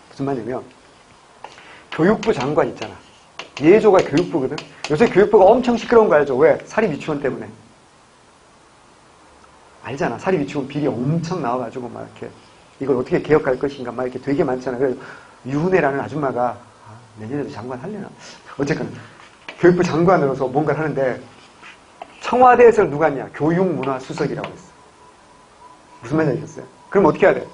무슨 말이냐면, 교육부 장관 있잖아. 예조가 교육부거든. 요새 교육부가 엄청 시끄러운 거 알죠? 왜? 사립유치원 때문에. 알잖아. 사립유치원 비리 엄청 나와가지고 막 이렇게 이걸 어떻게 개혁할 것인가 막 이렇게 되게 많잖아. 그래서 유은혜라는 아줌마가 내년에도 장관 하려나? 어쨌든 교육부 장관으로서 뭔가를 하는데 청와대에서 누가 했냐? 교육문화수석이라고 했어. 무슨 말인지 알겠어요? 그럼 어떻게 해야 돼?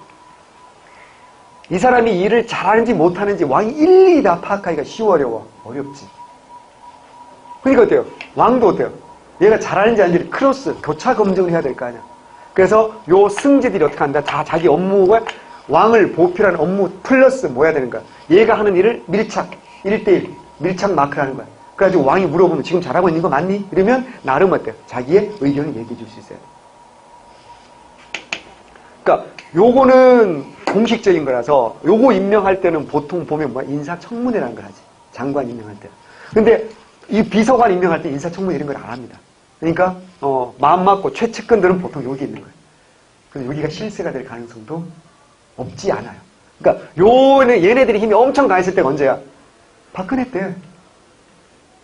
이 사람이 일을 잘하는지 못하는지 왕이 일일이 다 파악하기가 어려워. 어렵지. 그러니까 어때요? 왕도 어때요? 얘가 잘하는지 아닌지 크로스, 교차 검증을 해야 될 거 아니야. 그래서 요 승지들이 어떻게 한다? 다 자기 업무가 왕을 보필하는 업무 플러스 뭐 해야 되는 거야? 얘가 하는 일을 밀착, 1대1, 밀착 마크를 하는 거야. 그래가지고 왕이 물어보면 지금 잘하고 있는 거 맞니? 이러면 나름 어때요? 자기의 의견을 얘기해 줄 수 있어요. 그러니까 요거는 공식적인 거라서 요거 임명할 때는 보통 보면 뭐 인사청문회라는 걸 하지. 장관 임명할 때. 근데 이 비서관 임명할 때 인사청문회 이런 걸 안 합니다. 그러니까 마음 맞고 최측근들은 보통 여기 있는 거예요. 그래서 여기가 실세가 될 가능성도 없지 않아요. 그러니까 얘네들이 힘이 엄청 강했을 때가 언제야? 박근혜 때.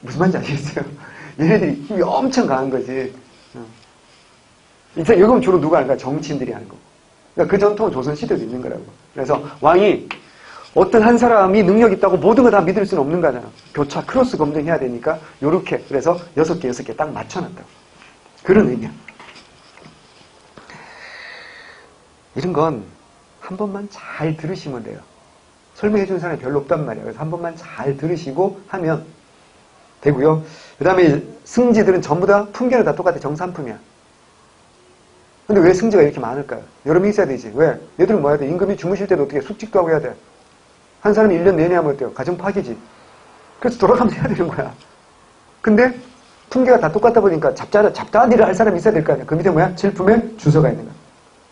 무슨 말인지 아시겠어요? 얘네들이 힘이 엄청 강한 거지. 이건 주로 누가 하는가? 정치인들이 하는 거고. 그러니까 그 전통은 조선시대도 있는 거라고. 그래서 왕이 어떤 한 사람이 능력 있다고 모든 거 다 믿을 수는 없는 거잖아. 교차 크로스 검증해야 되니까 요렇게 그래서 6개 딱 맞춰놨다고. 그런 의미야. 이런 건 한 번만 잘 들으시면 돼요. 설명해 주는 사람이 별로 없단 말이야. 그래서 한 번만 잘 들으시고 하면 되고요. 그 다음에 승지들은 전부 다 품계는 다 똑같아. 정산품이야. 근데 왜 승지가 이렇게 많을까요? 여러 명 있어야 되지. 왜? 얘들은 뭐 해야 돼? 임금이 주무실 때도 어떻게 숙직도 하고 해야 돼. 한 사람이 1년 내내 하면 어때요? 가정 파기지. 그래서 돌아가면서 해야 되는 거야. 근데 품계가 다 똑같다 보니까 잡다한 일을 할 사람이 있어야 될 거 아니야. 그 밑에 뭐야? 칠품에 주소가 있는 거야.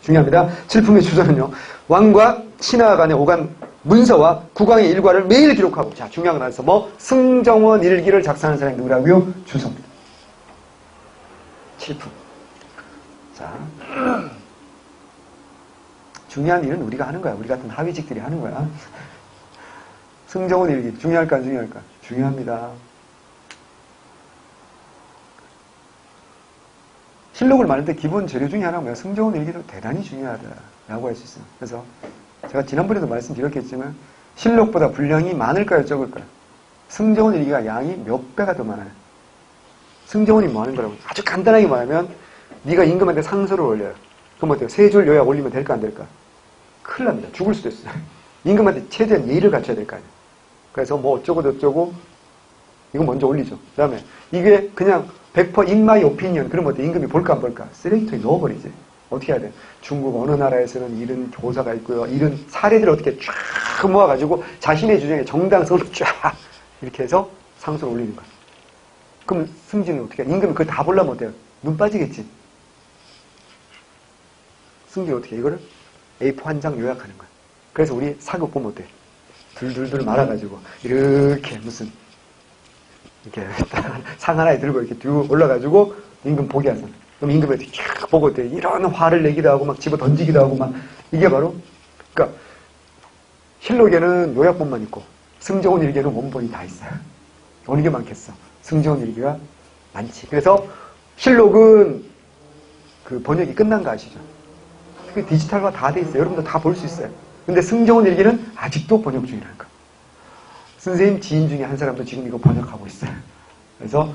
중요합니다. 칠품의 주소는요. 왕과 신하 간의 오간 문서와 국왕의 일과를 매일 기록하고. 자, 중요한 건 알았어. 뭐 승정원 일기를 작성하는 사람이 누구라고요? 주소입니다. 칠품. 자, 중요한 일은 우리가 하는 거야. 우리 같은 하위직들이 하는 거야. 승정원 일기 중요할까 안 중요할까? 중요합니다. 실록을 말할 때 기본 재료 중에 하나가 뭐야? 승정원 일기도 대단히 중요하다라고 할 수 있어요. 그래서 제가 지난번에도 말씀드렸겠지만 실록보다 분량이 많을까요? 적을까요? 승정원 일기가 양이 몇 배가 더 많아요. 승정원이 뭐 하는 거라고? 아주 간단하게 말하면 네가 임금한테 상소를 올려요. 그럼 어때요? 3줄 요약 올리면 될까 안 될까? 큰일 납니다. 죽을 수도 있어요. 임금한테 최대한 예의를 갖춰야 될 거 아니에요. 그래서 뭐 어쩌고 저쩌고 이거 먼저 올리죠. 그 다음에 이게 그냥 100% in my opinion 그러면 어때? 임금이 볼까 안 볼까? 쓰레기통에 넣어버리지. 어떻게 해야 돼? 중국 어느 나라에서는 이런 교사가 있고요. 이런 사례들을 어떻게 쫙 모아가지고 자신의 주장에 정당성을 쫙 이렇게 해서 상소를 올리는 거야. 그럼 승진은 어떻게 해? 임금이 그걸 다 보려면 어때요? 눈 빠지겠지. 승진은 어떻게 해? 이거를 A4 한 장 요약하는 거야. 그래서 우리 사극 보면 어때? 둘둘둘 말아가지고 이렇게 무슨 이렇게 상 하나에 들고 이렇게 쭉 올라가지고 임금 보게 하잖아. 그럼 임금이 이렇게 쫙 보고 어때? 이런 화를 내기도 하고 막 집어 던지기도 하고 막 이게 바로 그러니까 실록에는 요약본만 있고 승정원 일기에는 원본이 다 있어요. 어느 게 많겠어? 승정원 일기가 많지. 그래서 실록은 그 번역이 끝난 거 아시죠? 그 디지털화 다 돼 있어요. 여러분도 다 볼 수 있어요. 근데 승정원 일기는 아직도 번역 중이라는 거. 선생님 지인 중에 한 사람도 지금 이거 번역하고 있어요. 그래서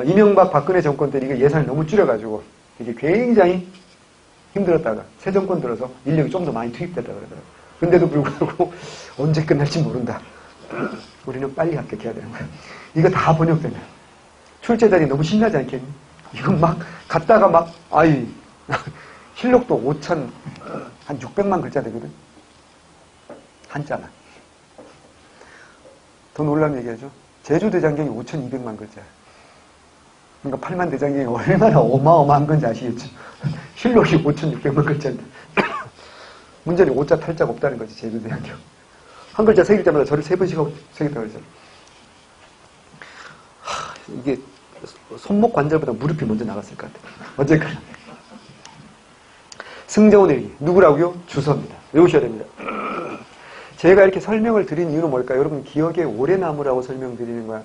이명박 박근혜 정권 때 이거 예산을 너무 줄여가지고 이게 굉장히 힘들었다가 새 정권 들어서 인력이 좀 더 많이 투입됐다 그러더라고요. 근데도 불구하고 언제 끝날지 모른다. 우리는 빨리 합격해야 되는 거야. 이거 다 번역되면 출제자들이 너무 신나지 않겠니? 이거 막 갔다가 막 아이 실록도 5천 한 600만 글자 되거든. 한자만. 더 놀라운 얘기하죠. 제주대장경이 5,200만 글자야. 그러니까 8만 대장경이 얼마나 어마어마한 건지 아시겠죠. 실록이 5,600만 글자인데 문제는 5자 탈자가 없다는 거지. 제주대장경. 한 글자 새길 때마다 저를 3번씩 하고 새겼다고 그러죠. 이게 손목 관절보다 무릎이 먼저 나갔을 것 같아요. 어쨌거나 승정원 일기 누구라고요? 주서입니다. 외우셔야 됩니다. 제가 이렇게 설명을 드린 이유는 뭘까요? 여러분 기억에 오래 남으라고 설명드리는 거야.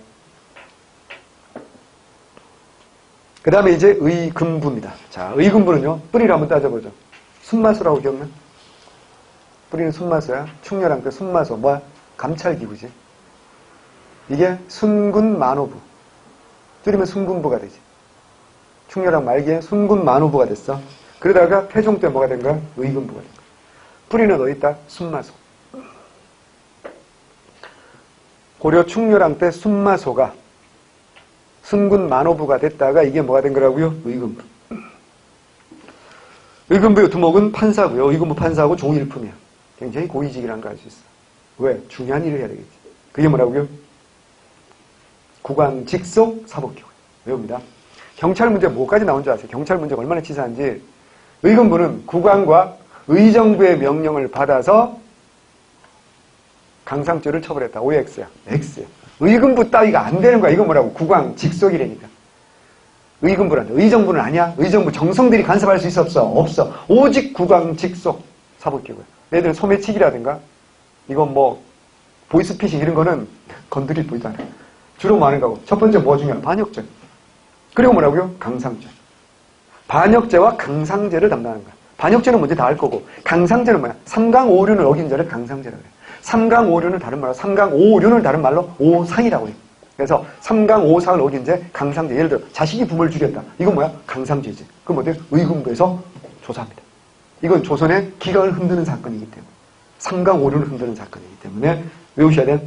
그 다음에 이제 의금부입니다. 자, 의금부는요, 뿌리를 한번 따져보죠. 순마소라고 기억나? 뿌리는 순마소야. 충렬한 그 순마소. 뭐야? 감찰기구지. 이게 순군만호부. 줄이면 순군부가 되지. 충렬한 말기에 순군만호부가 됐어. 그러다가 태종 때 뭐가 된 거야? 의금부가 된 거야. 뿌리는 어디 있다? 순마소. 고려 충렬왕 때 순마소가 순군만호부가 됐다가 이게 뭐가 된 거라고요? 의금부. 의금부의 두목은 판사고요. 의금부 판사하고 종일품이야. 굉장히 고위직이라는 걸 알 수 있어. 왜? 중요한 일을 해야 되겠지. 그게 뭐라고요? 국왕직속 사법기구. 외웁니다. 경찰 문제 뭐까지 나온 줄 아세요? 경찰 문제가 얼마나 치사한지. 의금부는 국왕과 의정부의 명령을 받아서 강상죄를 처벌했다. OX야. X야. 의금부 따위가 안 되는 거야. 이건 뭐라고? 국왕 직속이라니까. 의금부란다. 의정부는 아니야. 의정부 정성들이 간섭할 수 있어? 없어? 없어. 오직 국왕 직속 사법기구야. 얘들은 소매치기라든가 이건 뭐 보이스피싱 이런 거는 건드릴 보이도 않아. 주로 뭐 하는 거고. 첫 번째 뭐 중요해? 반역죄. 그리고 뭐라고요? 강상죄. 반역죄와 강상죄를 담당하는 거야. 반역죄는 먼저 다 할 거고 강상죄는 뭐야? 삼강오륜을 어긴 자를 강상죄라고 그래. 삼강오륜을 다른 말로 삼강오륜을 다른 말로 오상이라고 해. 그래서 삼강오상을 어긴 죄 강상죄. 예를 들어 자식이 부모를 죽였다. 이건 뭐야? 강상죄지. 그럼 어때요? 의금부에서 조사합니다. 이건 조선의 기강을 흔드는 사건이기 때문에 삼강오륜을 흔드는 사건이기 때문에 외우셔야 돼.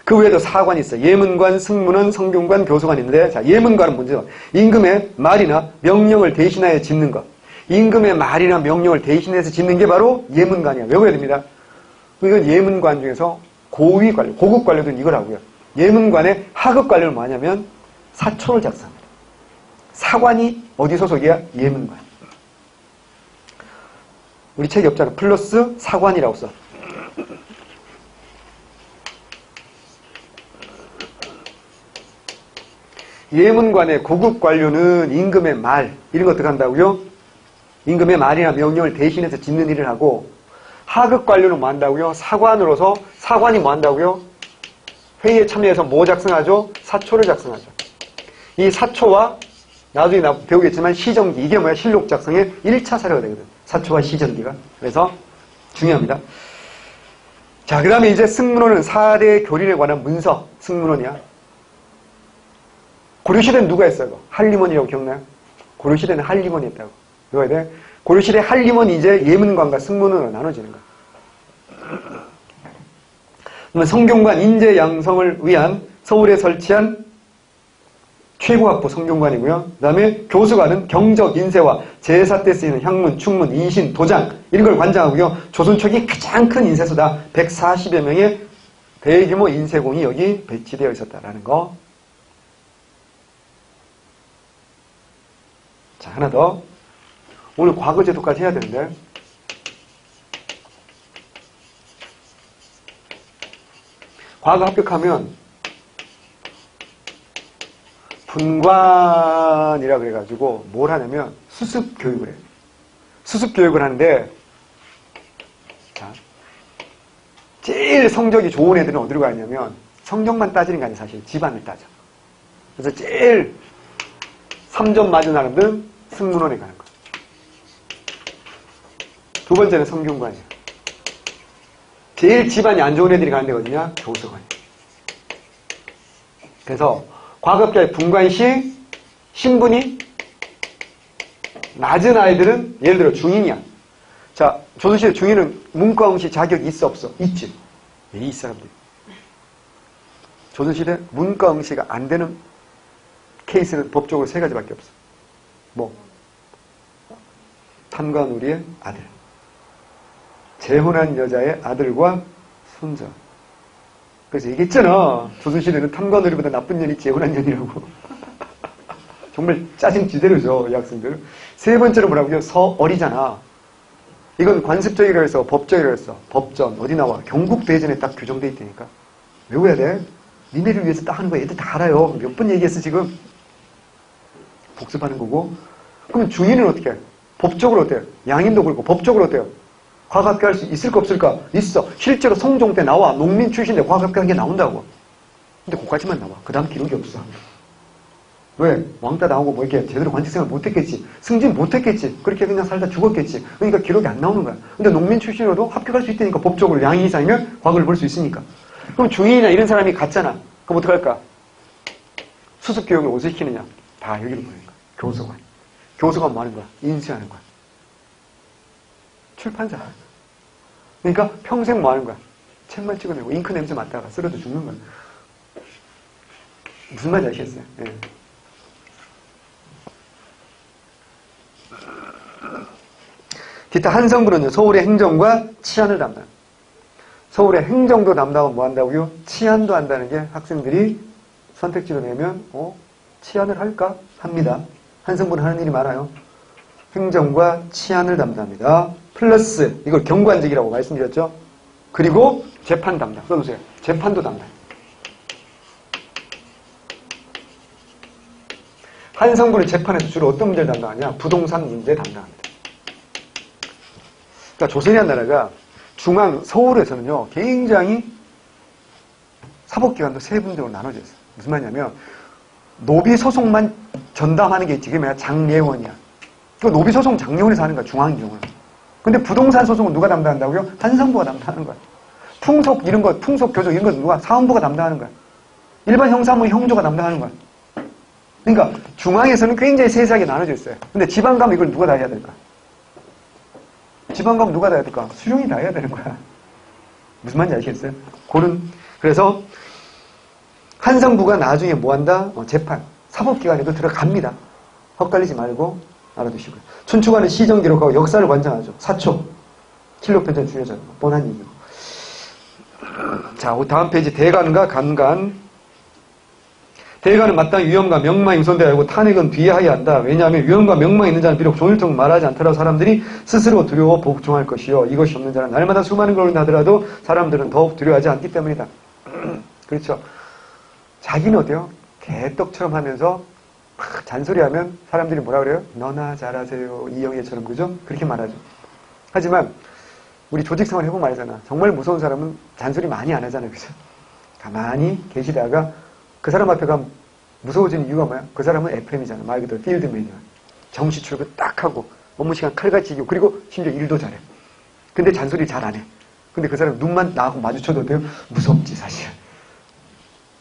그 외에도 사관이 있어. 예문관, 승문원, 성균관, 교수관이 있는데 자, 예문관은 먼저 임금의 말이나 명령을 대신하여 짓는 것. 임금의 말이나 명령을 대신해서 짓는 게 바로 예문관이야. 외워야 됩니다. 이건 예문관 중에서 고위 관료, 고급 관료들은 이걸 하고요. 예문관의 하급 관료는 뭐냐면 사초를 작성합니다. 사관이 어디 소속이야? 예문관. 우리 책 옆자로 플러스 사관이라고 써. 예문관의 고급 관료는 임금의 말 이런 거 어떻게 한다고요? 임금의 말이나 명령을 대신해서 짓는 일을 하고 하급 관료는 뭐 한다고요? 사관으로서 사관이 뭐 한다고요? 회의에 참여해서 뭐 작성하죠? 사초를 작성하죠. 이 사초와 나중에 배우겠지만 시정기 이게 뭐야? 실록 작성의 1차 사료가 되거든. 사초와 시정기가. 그래서 중요합니다. 자, 그 다음에 이제 승문원은 4대 교린에 관한 문서 승문원이야. 고려시대는 누가 했어요? 한림원이라고 기억나요? 고려시대는 한림원이 했다고. 외워야 돼. 고려시대 한림원이 이제 예문관과 승문원으로 나눠지는 거야. 그러면 성균관 인재 양성을 위한 서울에 설치한 최고학부 성균관이고요. 그 다음에 교수관은 경적 인쇄와 제사 때 쓰이는 향문, 충문, 인신, 도장 이런 걸 관장하고요. 조선 초기 가장 큰 인쇄소다. 140여 명의 대규모 인쇄공이 여기 배치되어 있었다라는 거. 자, 하나 더. 오늘 과거제도까지 해야 되는데 과거 합격하면 분관이라 그래가지고 뭘 하냐면 수습교육을 해요. 수습교육을 하는데 자, 제일 성적이 좋은 애들은 어디로 가냐면 성적만 따지는 게 아니라 사실 집안을 따져. 그래서 제일 3점 맞은 사람들은 승문원에 가는 거예요. 두 번째는 성균관이에요. 제일 집안이 안 좋은 애들이 가는 데거든요. 교수관이에요. 그래서 과거까지 분관 시 신분이 낮은 아이들은 예를 들어 중인이야. 자, 조선시대 중인은 문과응시 자격이 있어 없어? 있지. 왜 이 사람들이? 조선시대 문과응시가 안 되는 케이스는 법적으로 세 가지밖에 없어. 뭐? 탐관우리의 아들, 재혼한 여자의 아들과 손자. 그래서 얘기했잖아. 조선시대는 탐관우리보다 나쁜 년이 재혼한 년이라고. 정말 짜증 지대로죠, 이 학생들. 세 번째로 뭐라고요? 서어리잖아. 이건 관습적이라고 해서 법적이라고 해서 법전 어디 나와? 경국대전에 딱 규정돼 있다니까. 외워야 돼. 니네를 위해서 딱 하는 거 애들 다 알아요. 몇 번 얘기했어 지금. 복습하는 거고. 그럼 중인은 어떻게 해? 법적으로 어때요? 양인도 그렇고 법적으로 어때요? 과학학교 할 수 있을까 없을까? 있어. 실제로 성종 때 나와. 농민 출신인데 과학학교 한 게 나온다고. 근데 그거까지만 나와. 그 다음 기록이 없어. 왜? 왕따 나오고 뭐 이렇게 제대로 관직생활 못했겠지. 승진 못했겠지. 그렇게 그냥 살다 죽었겠지. 그러니까 기록이 안 나오는 거야. 근데 농민 출신으로도 합격할 수 있다니까. 법적으로 양이 이상이면 과거를 볼 수 있으니까. 그럼 중인이나 이런 사람이 갔잖아. 그럼 어떡할까? 수습교육을 어디서 시키느냐? 다 여기로 보내는 거야. 교수관. 교수관 뭐 하는 거야? 인쇄하는 거야. 출판사. 그러니까 평생 뭐 하는 거야? 책만 찍어내고 잉크 냄새 맡다가 쓰러져 죽는 거야. 무슨 말인지 아시겠어요? 예. 기타 한성부는요, 서울의 행정과 치안을 담당. 서울의 행정도 담당하고 뭐 한다고요? 치안도 한다는 게 학생들이 선택지로 내면, 치안을 할까? 합니다. 한성부는 하는 일이 많아요. 행정과 치안을 담당합니다. 플러스, 이걸 경관직이라고 말씀드렸죠? 그리고 재판 담당. 써주세요. 재판도 담당. 한성부는 재판에서 주로 어떤 문제를 담당하냐? 부동산 문제 담당합니다. 그러니까 조선이라는 나라가 서울에서는요, 굉장히 사법기관도 세 분들로 나눠져 있어요. 무슨 말이냐면, 노비소송만 전담하는 게 지금 장례원이야. 그 노비소송 장례원에서 하는 거야, 중앙행정은. 근데 부동산 소송은 누가 담당한다고요? 한성부가 담당하는 거야. 풍속 이런 거, 풍속 교정 이런 거 누가? 사원부가 담당하는 거야. 일반 형사무 형조가 담당하는 거야. 그러니까 중앙에서는 굉장히 세세하게 나눠져 있어요. 근데 지방 가면 이걸 누가 다 해야 될까? 지방 가면 누가 다 해야 될까? 수령이 다 해야 되는 거야. 무슨 말인지 아시겠어요? 그래서 한성부가 나중에 뭐 한다? 재판, 사법기관에도 들어갑니다. 헛갈리지 말고 알아두시고요. 춘추관은 시정 기록하고 역사를 관장하죠. 사초, 킬록편찬 중요하죠. 뻔한 얘기고. 자, 다음 페이지 대관과 간관. 대관은 마땅히 위험과 명망이 우선되어야 하고 탄핵은 뒤에 하여야 한다. 왜냐하면 위험과 명망이 있는 자는 비록 종일토록 말하지 않더라도 사람들이 스스로 두려워 복종할 것이요. 이것이 없는 자는 날마다 수많은 걸 하더라도 사람들은 더욱 두려워하지 않기 때문이다. 그렇죠. 자기는 어때요? 개떡처럼 하면서 막 잔소리하면 사람들이 뭐라 그래요? 너나 잘하세요. 이영애처럼 그죠? 그렇게 말하죠. 하지만 우리 조직생활 해보면 알잖아. 정말 무서운 사람은 잔소리 많이 안 하잖아요. 그죠? 가만히 계시다가 그 사람 앞에 가면 무서워지는 이유가 뭐야? 그 사람은 FM이잖아. 말 그대로 필드맨이야. 정시 출근 딱 하고 업무 시간 칼같이 이기고 그리고 심지어 일도 잘해. 근데 잔소리 잘 안 해. 근데 그 사람 눈만 나하고 마주쳐도 돼요? 무섭지 사실.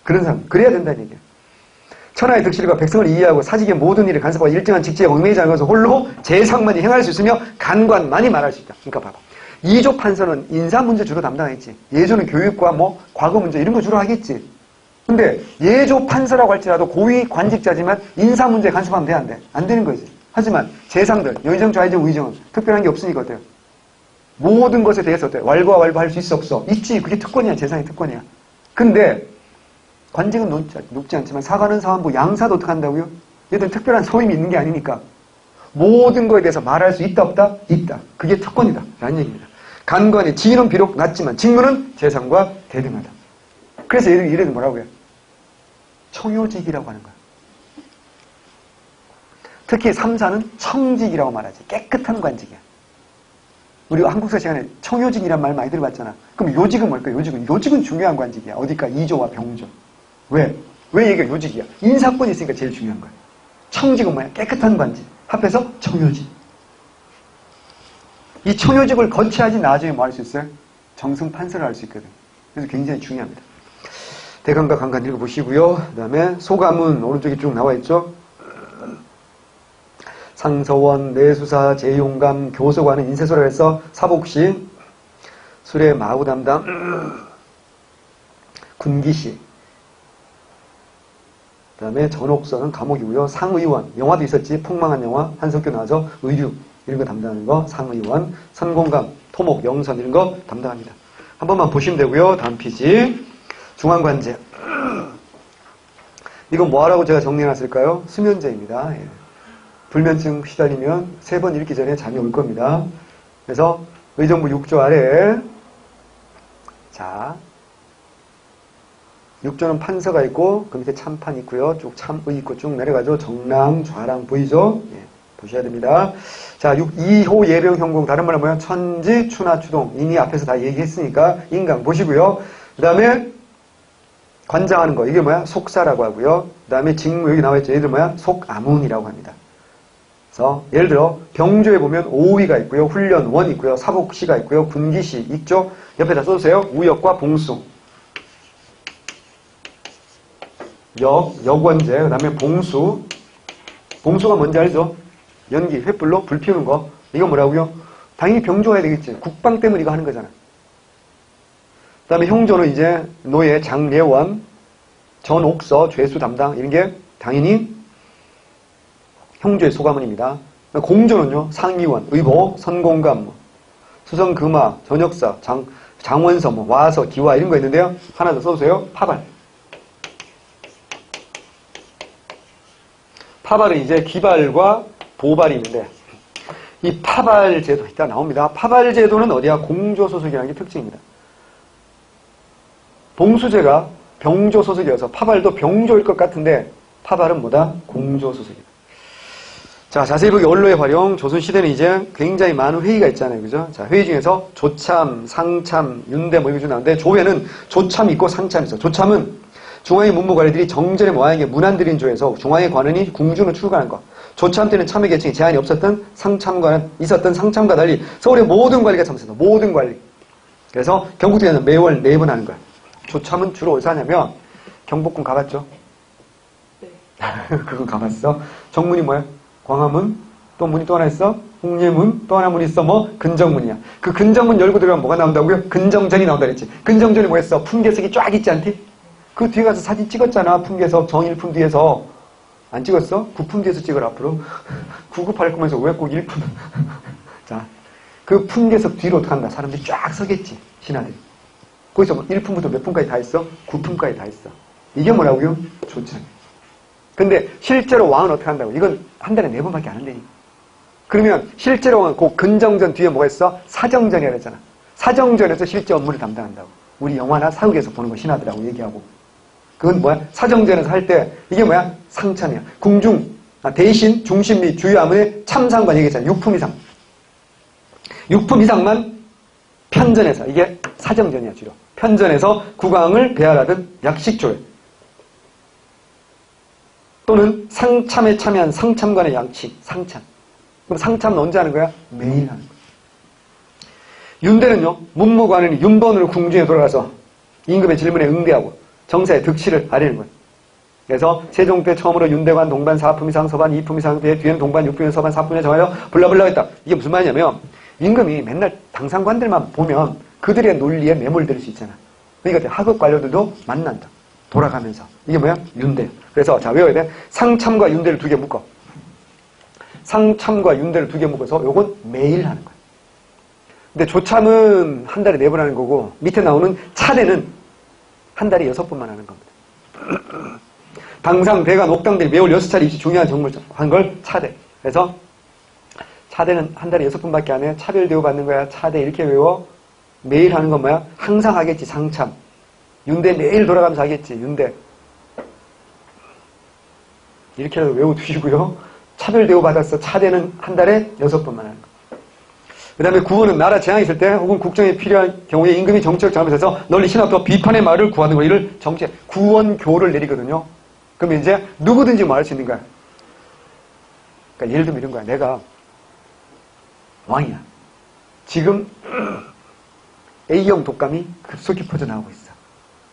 그런 사람. 그래야 된다는 얘기야. 천하의 득실과 백성을 이해하고 사직의 모든 일을 간섭하고 일정한 직지에 얽매이지 않으면서 홀로 재상만이 행할 수 있으며 간관만이 말할 수 있다. 그러니까 봐봐. 이조 판서는 인사 문제 주로 담당했지. 예조는 교육과 뭐 과거 문제 이런 거 주로 하겠지. 근데 예조 판서라고 할지라도 고위 관직자지만 인사 문제 간섭하면 돼, 안 돼? 안 되는 거지. 하지만 재상들, 여의정, 좌의정, 우의정은 특별한 게 없으니까 어때요? 모든 것에 대해서 어때요? 왈가왈부할 수 있어, 없어? 있지. 그게 특권이야. 재상의 특권이야. 근데 관직은 높지 않지만 사관은 사관부, 양사도 어떻게 한다고요? 얘들은 특별한 소임이 있는 게 아니니까 모든 거에 대해서 말할 수 있다, 없다? 있다. 그게 특권이다. 라는 얘기입니다. 간관의 지위는 비록 낮지만 직무는 재상과 대등하다. 그래서 이래도 뭐라고 해요? 청요직이라고 하는 거야. 특히 3사는 청직이라고 말하지. 깨끗한 관직이야. 우리 한국사 시간에 청요직이란 말 많이 들어봤잖아. 그럼 요직은 뭘까요? 요직은 중요한 관직이야. 어디까? 이조와 병조. 왜? 왜 얘가 요직이야? 인사권이 있으니까 제일 중요한 거야. 청직은 뭐야? 깨끗한 관직. 합해서 청요직. 이 청요직을 거치야지 나중에 뭐 할 수 있어요? 정승 판서를 할 수 있거든. 그래서 굉장히 중요합니다. 대관과 간관 읽어보시고요. 그 다음에 소가문 오른쪽에 쭉 나와 있죠. 상서원, 내수사, 재용감, 교서관은 인쇄소라 해서 사복시, 수레 마구 담당, 군기시, 그 다음에 전옥서는 감옥이고요. 상의원, 영화도 있었지. 폭망한 영화, 한석규 나와서 의류 이런 거 담당하는 거 상의원, 선공감, 토목, 영선 이런 거 담당합니다. 한 번만 보시면 되고요. 다음 페이지. 중앙관제. 이건 뭐하라고 제가 정리해놨을까요? 수면제입니다. 예. 불면증 시달리면 3번 읽기 전에 잠이 올 겁니다. 그래서 의정부 6조 아래 자 6조는 판서가 있고 그 밑에 참판 있고요. 쭉 참의 있고 쭉 내려가죠. 정랑, 좌랑 보이죠? 예, 보셔야 됩니다. 자, 2호 예병 형공. 다른 말은 뭐야? 천지, 추나, 추동. 이미 앞에서 다 얘기했으니까 인강 보시고요. 그 다음에 관장하는 거. 이게 뭐야? 속사라고 하고요. 그 다음에 직무 여기 나와있죠. 얘들 뭐야? 속아문이라고 합니다. 그래서 예를 들어 병조에 보면 오위가 있고요. 훈련원 있고요. 사복시가 있고요. 군기시 있죠. 옆에다 써주세요. 우역과 봉수. 역원제. 그 다음에 봉수. 봉수가 뭔지 알죠? 연기, 횃불로 불 피우는 거. 이거 뭐라고요? 당연히 병조가 해야 되겠지. 국방 때문에 이거 하는 거잖아. 그 다음에 형조는 이제 노예, 장례원, 전옥서, 죄수 담당 이런 게 당연히 형조의 소가문입니다. 공조는요. 상위원, 의복, 선공감, 수성금화, 전역사, 장원서, 와서, 기와 이런 거 있는데요. 하나 더 써주세요. 파발. 파발은 이제 기발과 보발이 있는데 이 파발 제도 이따 나옵니다. 파발 제도는 어디야? 공조 소속이라는 게 특징입니다. 봉수제가 병조 소속이어서 파발도 병조일 것 같은데 파발은 뭐다? 공조 소속이다. 자, 자세히 보기 언로의 활용. 조선시대는 이제 굉장히 많은 회의가 있잖아요. 그죠? 자, 회의 중에서 조참, 상참, 윤대 뭐 이거 좀 나오는데 조회는 조참이 있고 상참이 있어. 조참은 중앙의 문무관리들이 정전의 모양의 문안들인 조에서 중앙의 관원이 궁중을 출가하는 거. 조참 때는 참여 계층에 제한이 없었던 상참과는 있었던 상참과 달리 서울의 모든 관리가 참석했다. 모든 관리. 그래서 경북대에는 매월 4번 하는 거야. 조참은 주로 어디서 하냐면 경복궁 가봤죠? 네. 그거 가봤어? 정문이 뭐야? 광화문? 또 문이 또 하나 있어? 홍례문? 또 하나 문이 있어? 뭐? 근정문이야. 그 근정문 열고 들어가면 뭐가 나온다고요? 근정전이 나온다 그랬지. 근정전이 뭐였어? 품계석이 쫙 있지 않디? 그 뒤에 가서 사진 찍었잖아. 품계석 정일품 뒤에서. 안 찍었어? 9품 뒤에서 찍으라 앞으로. 9급할 거면서 왜 꼭 1품? 자, 그 품계석 뒤로 어떻게 한다? 사람들이 쫙 서겠지. 신하들이. 거기서 1품부터 몇 품까지 다 있어? 9품까지 다 있어. 이게 뭐라고요? 조참. 근데 실제로 왕은 어떻게 한다고? 이건 한 달에 4번밖에 안 한다니. 그러면 실제로 왕은 그 근정전 뒤에 뭐가 있어? 사정전이라 했잖아. 사정전에서 실제 업무를 담당한다고. 우리 영화나 사극에서 보는 거 신하들하고 얘기하고. 그건 뭐야? 사정전에서 할 때 이게 뭐야? 상참이야. 궁중, 대신, 중심 및 주요 아문의 참상관 얘기했잖아. 6품 이상. 6품 이상만 편전에서, 이게 사정전이야 주로. 편전에서 국왕을 배할하듯 약식조회. 또는 상참에 참여한 상참관의 양치, 상참. 그럼 상참은 언제 하는 거야? 매일 하는 거야. 윤대는요, 문무관원이 윤번으로 궁중에 돌아가서 임금의 질문에 응대하고 정사의 득실을 아리는 거예요. 그래서 세종 때 처음으로 윤대관 동반 4품 이상 서반 2품 이상 뒤에는 동반 6품 서반 4품에 정하여 블라블라 했다. 이게 무슨 말이냐면 임금이 맨날 당상관들만 보면 그들의 논리에 매몰될 수 있잖아. 그러니까 하급 관료들도 만난다. 돌아가면서. 이게 뭐야? 윤대. 그래서 자 외워야 돼. 상참과 윤대를 2개 묶어. 상참과 윤대를 2개 묶어서 요건 매일 하는 거야. 근데 조참은 한 달에 4번 하는 거고 밑에 나오는 차대는 한 달에 6번만 하는 겁니다. 당상, 대관, 옥당들이 매월 6차례 입시 중요한 정보를 한 걸 차대. 그래서 차대는 한 달에 6번밖에 안 해. 차별 대우 받는 거야. 차대 이렇게 외워. 매일 하는 건 뭐야? 항상 하겠지. 상참. 윤대 매일 돌아가면서 하겠지. 윤대. 이렇게라도 외워두시고요. 차별 대우 받았어. 차대는 한 달에 6번만 하는 거. 그 다음에 구원은 나라 재앙이 있을 때 혹은 국정에 필요한 경우에 임금이 정치적 장업에서 널리 신학과 비판의 말을 구하는 거. 이를 정치 구원교를 내리거든요. 그러면 이제 누구든지 말할 수 있는 거야. 그러니까 예를 들면 이런 거야. 내가 왕이야. 지금 A형 독감이 급속히 퍼져나가고 있어.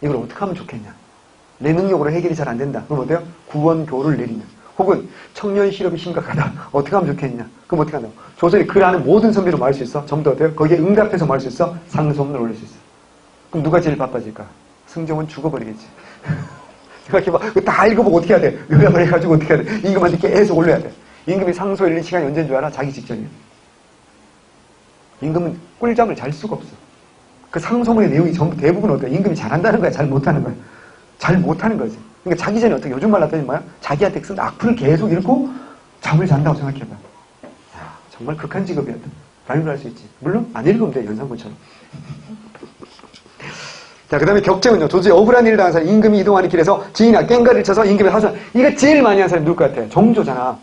이걸 어떻게 하면 좋겠냐. 내 능력으로 해결이 잘 안 된다. 그럼 어때요? 구원교를 내리면. 혹은 청년 실업이 심각하다. 어떻게 하면 좋겠냐. 그럼 어떻게 한다고? 조선이 글 아는 모든 선비로 말할 수 있어. 전부 다 어때요? 거기에 응답해서 말할 수 있어. 상소문을 올릴 수 있어. 그럼 누가 제일 바빠질까? 승정은 죽어버리겠지. 생각해봐. 다 읽어보고 어떻게 해야 돼? 요약을 해가지고 어떻게 해야 돼? 임금한테 계속 올려야 돼. 임금이 상소 읽는 시간이 언제인 줄 알아? 자기 직전이야. 임금은 꿀잠을 잘 수가 없어. 그 상소문의 내용이 전부 대부분 어때? 임금이 잘한다는 거야? 잘 못하는 거야? 잘 못하는 거지. 그러니까 자기 전에 어떻게 요즘 말로 하더니 뭐야? 자기한테 쓴 악플을 계속 읽고 잠을 잔다고 생각해봐. 야, 정말 극한 직업이었다. 라는 걸 할 수 있지. 물론 안 읽으면 돼. 연산군처럼. 자, 그 다음에 격제군요. 도저히 억울한 일을 당한 사람, 임금이 이동하는 길에서 지인이나 깽가리를 쳐서 임금의 하소연. 이거 제일 많이 하는 사람이 누굴 것 같아? 종조잖아.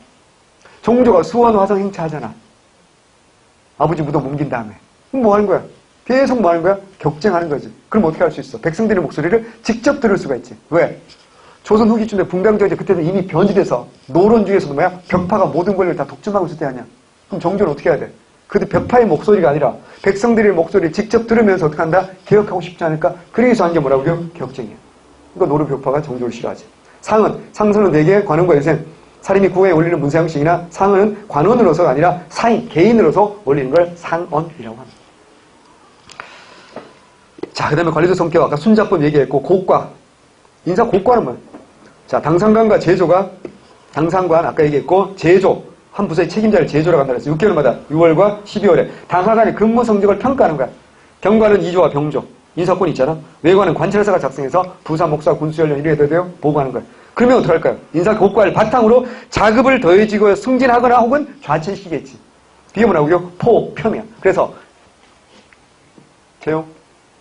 종조가 수원 화성 행차하잖아. 아버지 무덤 옮긴 다음에. 그럼 뭐 하는 거야? 계속 뭐 하는 거야? 격쟁하는 거지. 그럼 어떻게 할 수 있어? 백성들의 목소리를 직접 들을 수가 있지. 왜? 조선 후기쯤에 붕당정제 그때는 이미 변질돼서 노론주의에서도 뭐야? 벽파가 모든 권리를 다 독점하고 있을 때 아니야. 그럼 정조는 어떻게 해야 돼? 그때 벽파의 목소리가 아니라 백성들의 목소리를 직접 들으면서 어떻게 한다? 개혁하고 싶지 않을까? 그래서 한 게 뭐라고요? 격쟁이야. 그러니까 노론 벽파가 정조를 싫어하지. 상은, 상선은 대개 관원과 유생, 사림이 구에 올리는 문세형식이나 상은 관원으로서가 아니라 사인, 개인으로서 올리는 걸 상언이라고 합니다. 자, 그 다음에 관리조 성격, 아까 순자법 얘기했고, 고과. 인사 고과는 뭐야? 자, 당상관과 제조가, 당상관, 아까 얘기했고, 제조. 한 부서의 책임자를 제조라고 한다 그랬어요. 6개월마다 6월과 12월에 당하간의 근무 성적을 평가하는 거야. 경관은 이조와 병조. 인사권이 있잖아. 외관은 관찰사가 작성해서 부사, 목사, 군수, 연령 이렇게 돼요. 보고하는 거야. 그러면 어떡할까요? 인사 고과를 바탕으로 자급을 더해지고 승진하거나 혹은 좌천시키겠지. 이게 뭐라고요? 포, 폄이야. 그래서, 재용,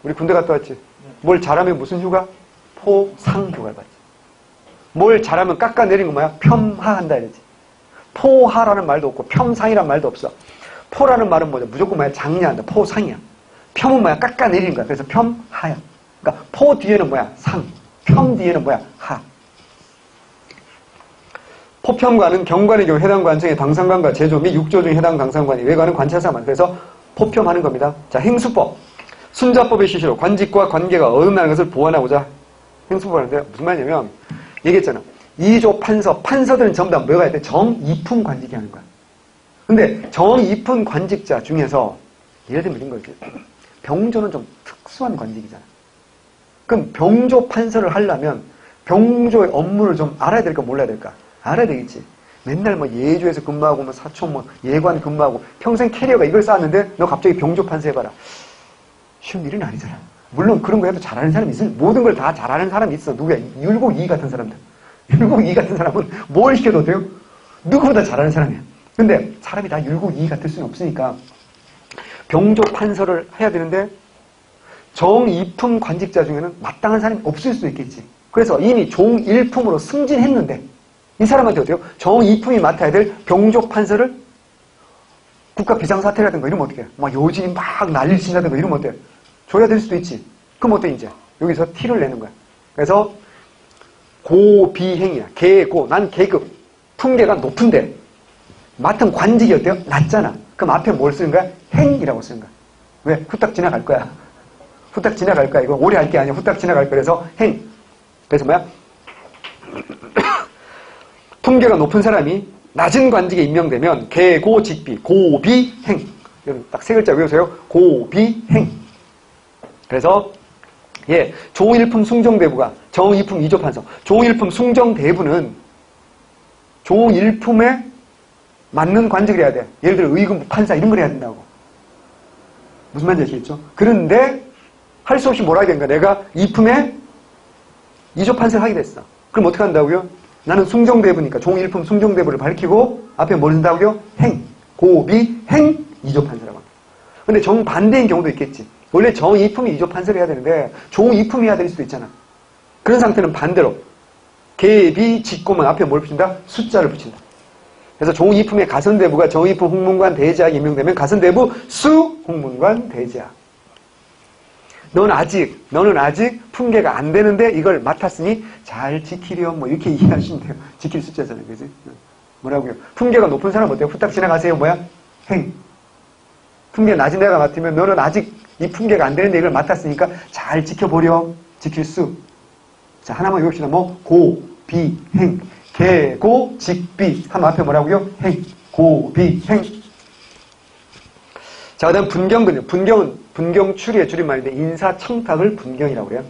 우리 군대 갔다 왔지? 뭘 잘하면 무슨 휴가? 포, 상 휴가를 받지. 뭘 잘하면 깎아내린 거 뭐야? 폄하한다 이러지. 포하라는 말도 없고 폄상이라는 말도 없어. 포라는 말은 뭐냐? 무조건 뭐야? 장려한다. 포상이야. 폄은 뭐야? 깎아내리는 거야. 그래서 폄하야. 그러니까 포 뒤에는 뭐야? 상. 폄 뒤에는 뭐야? 하. 포평관은 경관의 경우 해당 관청의 당상관과 제조 및 육조 중에 해당 당상관이 외관은 관찰사만. 그래서 포평하는 겁니다. 자, 행수법. 순자법의 시시로 관직과 관계가 어긋나는 것을 보완하고자 행수법을 하는데 무슨 말이냐면 얘기했잖아. 2조 판서, 판서들은 전부 다 뭐가 해야 돼? 정이품 관직이 하는 거야. 근데 정이품 관직자 중에서 예를 들면 이런 거지. 병조는 좀 특수한 관직이잖아. 그럼 병조 판서를 하려면 병조의 업무를 좀 알아야 될까 몰라야 될까? 알아야 되겠지. 맨날 뭐 예조에서 근무하고 뭐 사촌 뭐 예관 근무하고 평생 캐리어가 이걸 쌓았는데 너 갑자기 병조 판서 해봐라. 쉬운 일은 아니잖아. 물론 그런 거 해도 잘하는 사람이 있어. 모든 걸 다 잘하는 사람이 있어. 누구야? 율곡이 같은 사람들. 율곡이 같은 사람은 뭘 시켜도 돼요? 누구보다 잘하는 사람이야. 근데 사람이 다 율곡이 같을 수는 없으니까 병조 판서를 해야 되는데 정이품 관직자 중에는 마땅한 사람이 없을 수도 있겠지. 그래서 이미 종일품으로 승진했는데 이 사람한테 어때요? 정이품이 맡아야 될 병조 판서를 국가 비상사태라든가 이러면 어떡해? 막 요진이 막 난리를 친다든가 이러면 어때? 줘야 될 수도 있지. 그럼 어때 이제? 여기서 티를 내는 거야. 그래서 고비행이야. 계고. 난 계급. 품계가 높은데 맡은 관직이 어때요? 낮잖아. 그럼 앞에 뭘 쓰는 거야? 행이라고 쓰는 거야. 왜? 후딱 지나갈 거야. 후딱 지나갈 거야. 이거 오래 할 게 아니야. 후딱 지나갈 거야. 그래서 행. 그래서 뭐야? 품계가 높은 사람이 낮은 관직에 임명되면 계고 직비, 고비행. 여기 딱 세 글자 외우세요. 고비행. 그래서 예, 조일품 숭정대부가 정이품 이조판서. 조일품 숭정대부는 조일품에 맞는 관직을 해야 돼. 예를 들어 의금부 판사 이런 걸 해야 된다고. 무슨 말인지 아시겠죠? 그런데 할 수 없이 뭐라 해야 되는가? 내가 이품에 이조판서를 하게 됐어. 그럼 어떻게 한다고요? 나는 숭정대부니까 종일품 숭정대부를 밝히고 앞에 뭘 쓴다고요? 행, 고비, 행, 이조판서라고 합니다. 근데 정반대인 경우도 있겠지. 원래 정이품이 이조판서를 해야 되는데 종이품이 해야 될 수도 있잖아. 그런 상태는 반대로 계비, 직고만 앞에 뭘 붙인다? 숫자를 붙인다. 그래서 종이품의 가선대부가 정이품 홍문관 대제학에 임명되면 가선대부 수 홍문관 대제학. 너는 아직 품계가 안 되는데 이걸 맡았으니 잘 지키렴 뭐 이렇게 이해하시면 돼요. 지킬 숫자잖아요. 그지? 뭐라고요? 품계가 높은 사람 어때요? 후딱 지나가세요. 뭐야? 행. 품계 낮은 애가 맡으면 너는 아직 이 품계가 안 되는데 이걸 맡았으니까 잘 지켜보렴. 지킬 수. 자, 하나만 외웁시다. 뭐? 고, 비, 행. 개, 고, 직, 비. 하면 앞에 뭐라고요? 행. 고, 비, 행. 자, 그 다음 분경근요. 분경 추리의 줄임말인데 인사청탁을 분경이라고 그래요.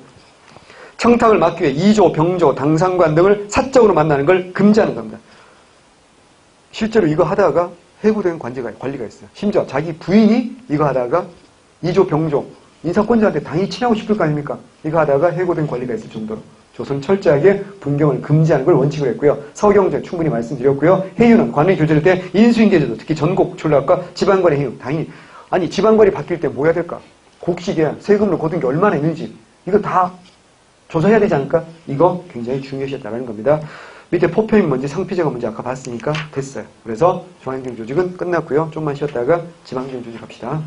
청탁을 막기 위해 이조, 병조, 당상관 등을 사적으로 만나는 걸 금지하는 겁니다. 실제로 이거 하다가 해고된 관리가 있어요. 심지어 자기 부인이 이거 하다가 이조, 병조, 인사권자한테 당연히 친하고 싶을 거 아닙니까? 이거 하다가 해고된 관리가 있을 정도로 조선 철저하게 분경을 금지하는 걸 원칙으로 했고요. 서경제 충분히 말씀드렸고요. 해유는 관리 교체할 때 인수인계제도 특히 전국 출납과 지방관의 해유 당연히 아니 지방관이 바뀔 때 뭐 해야 될까? 곡식에 세금으로 거둔 게 얼마나 있는지 이거 다 조사해야 되지 않을까? 이거 굉장히 중요시했다는 겁니다. 밑에 포표이 뭔지 상피제가 뭔지 아까 봤으니까 됐어요. 그래서 중앙행정 조직은 끝났고요. 좀만 쉬었다가 지방행정 조직 합시다.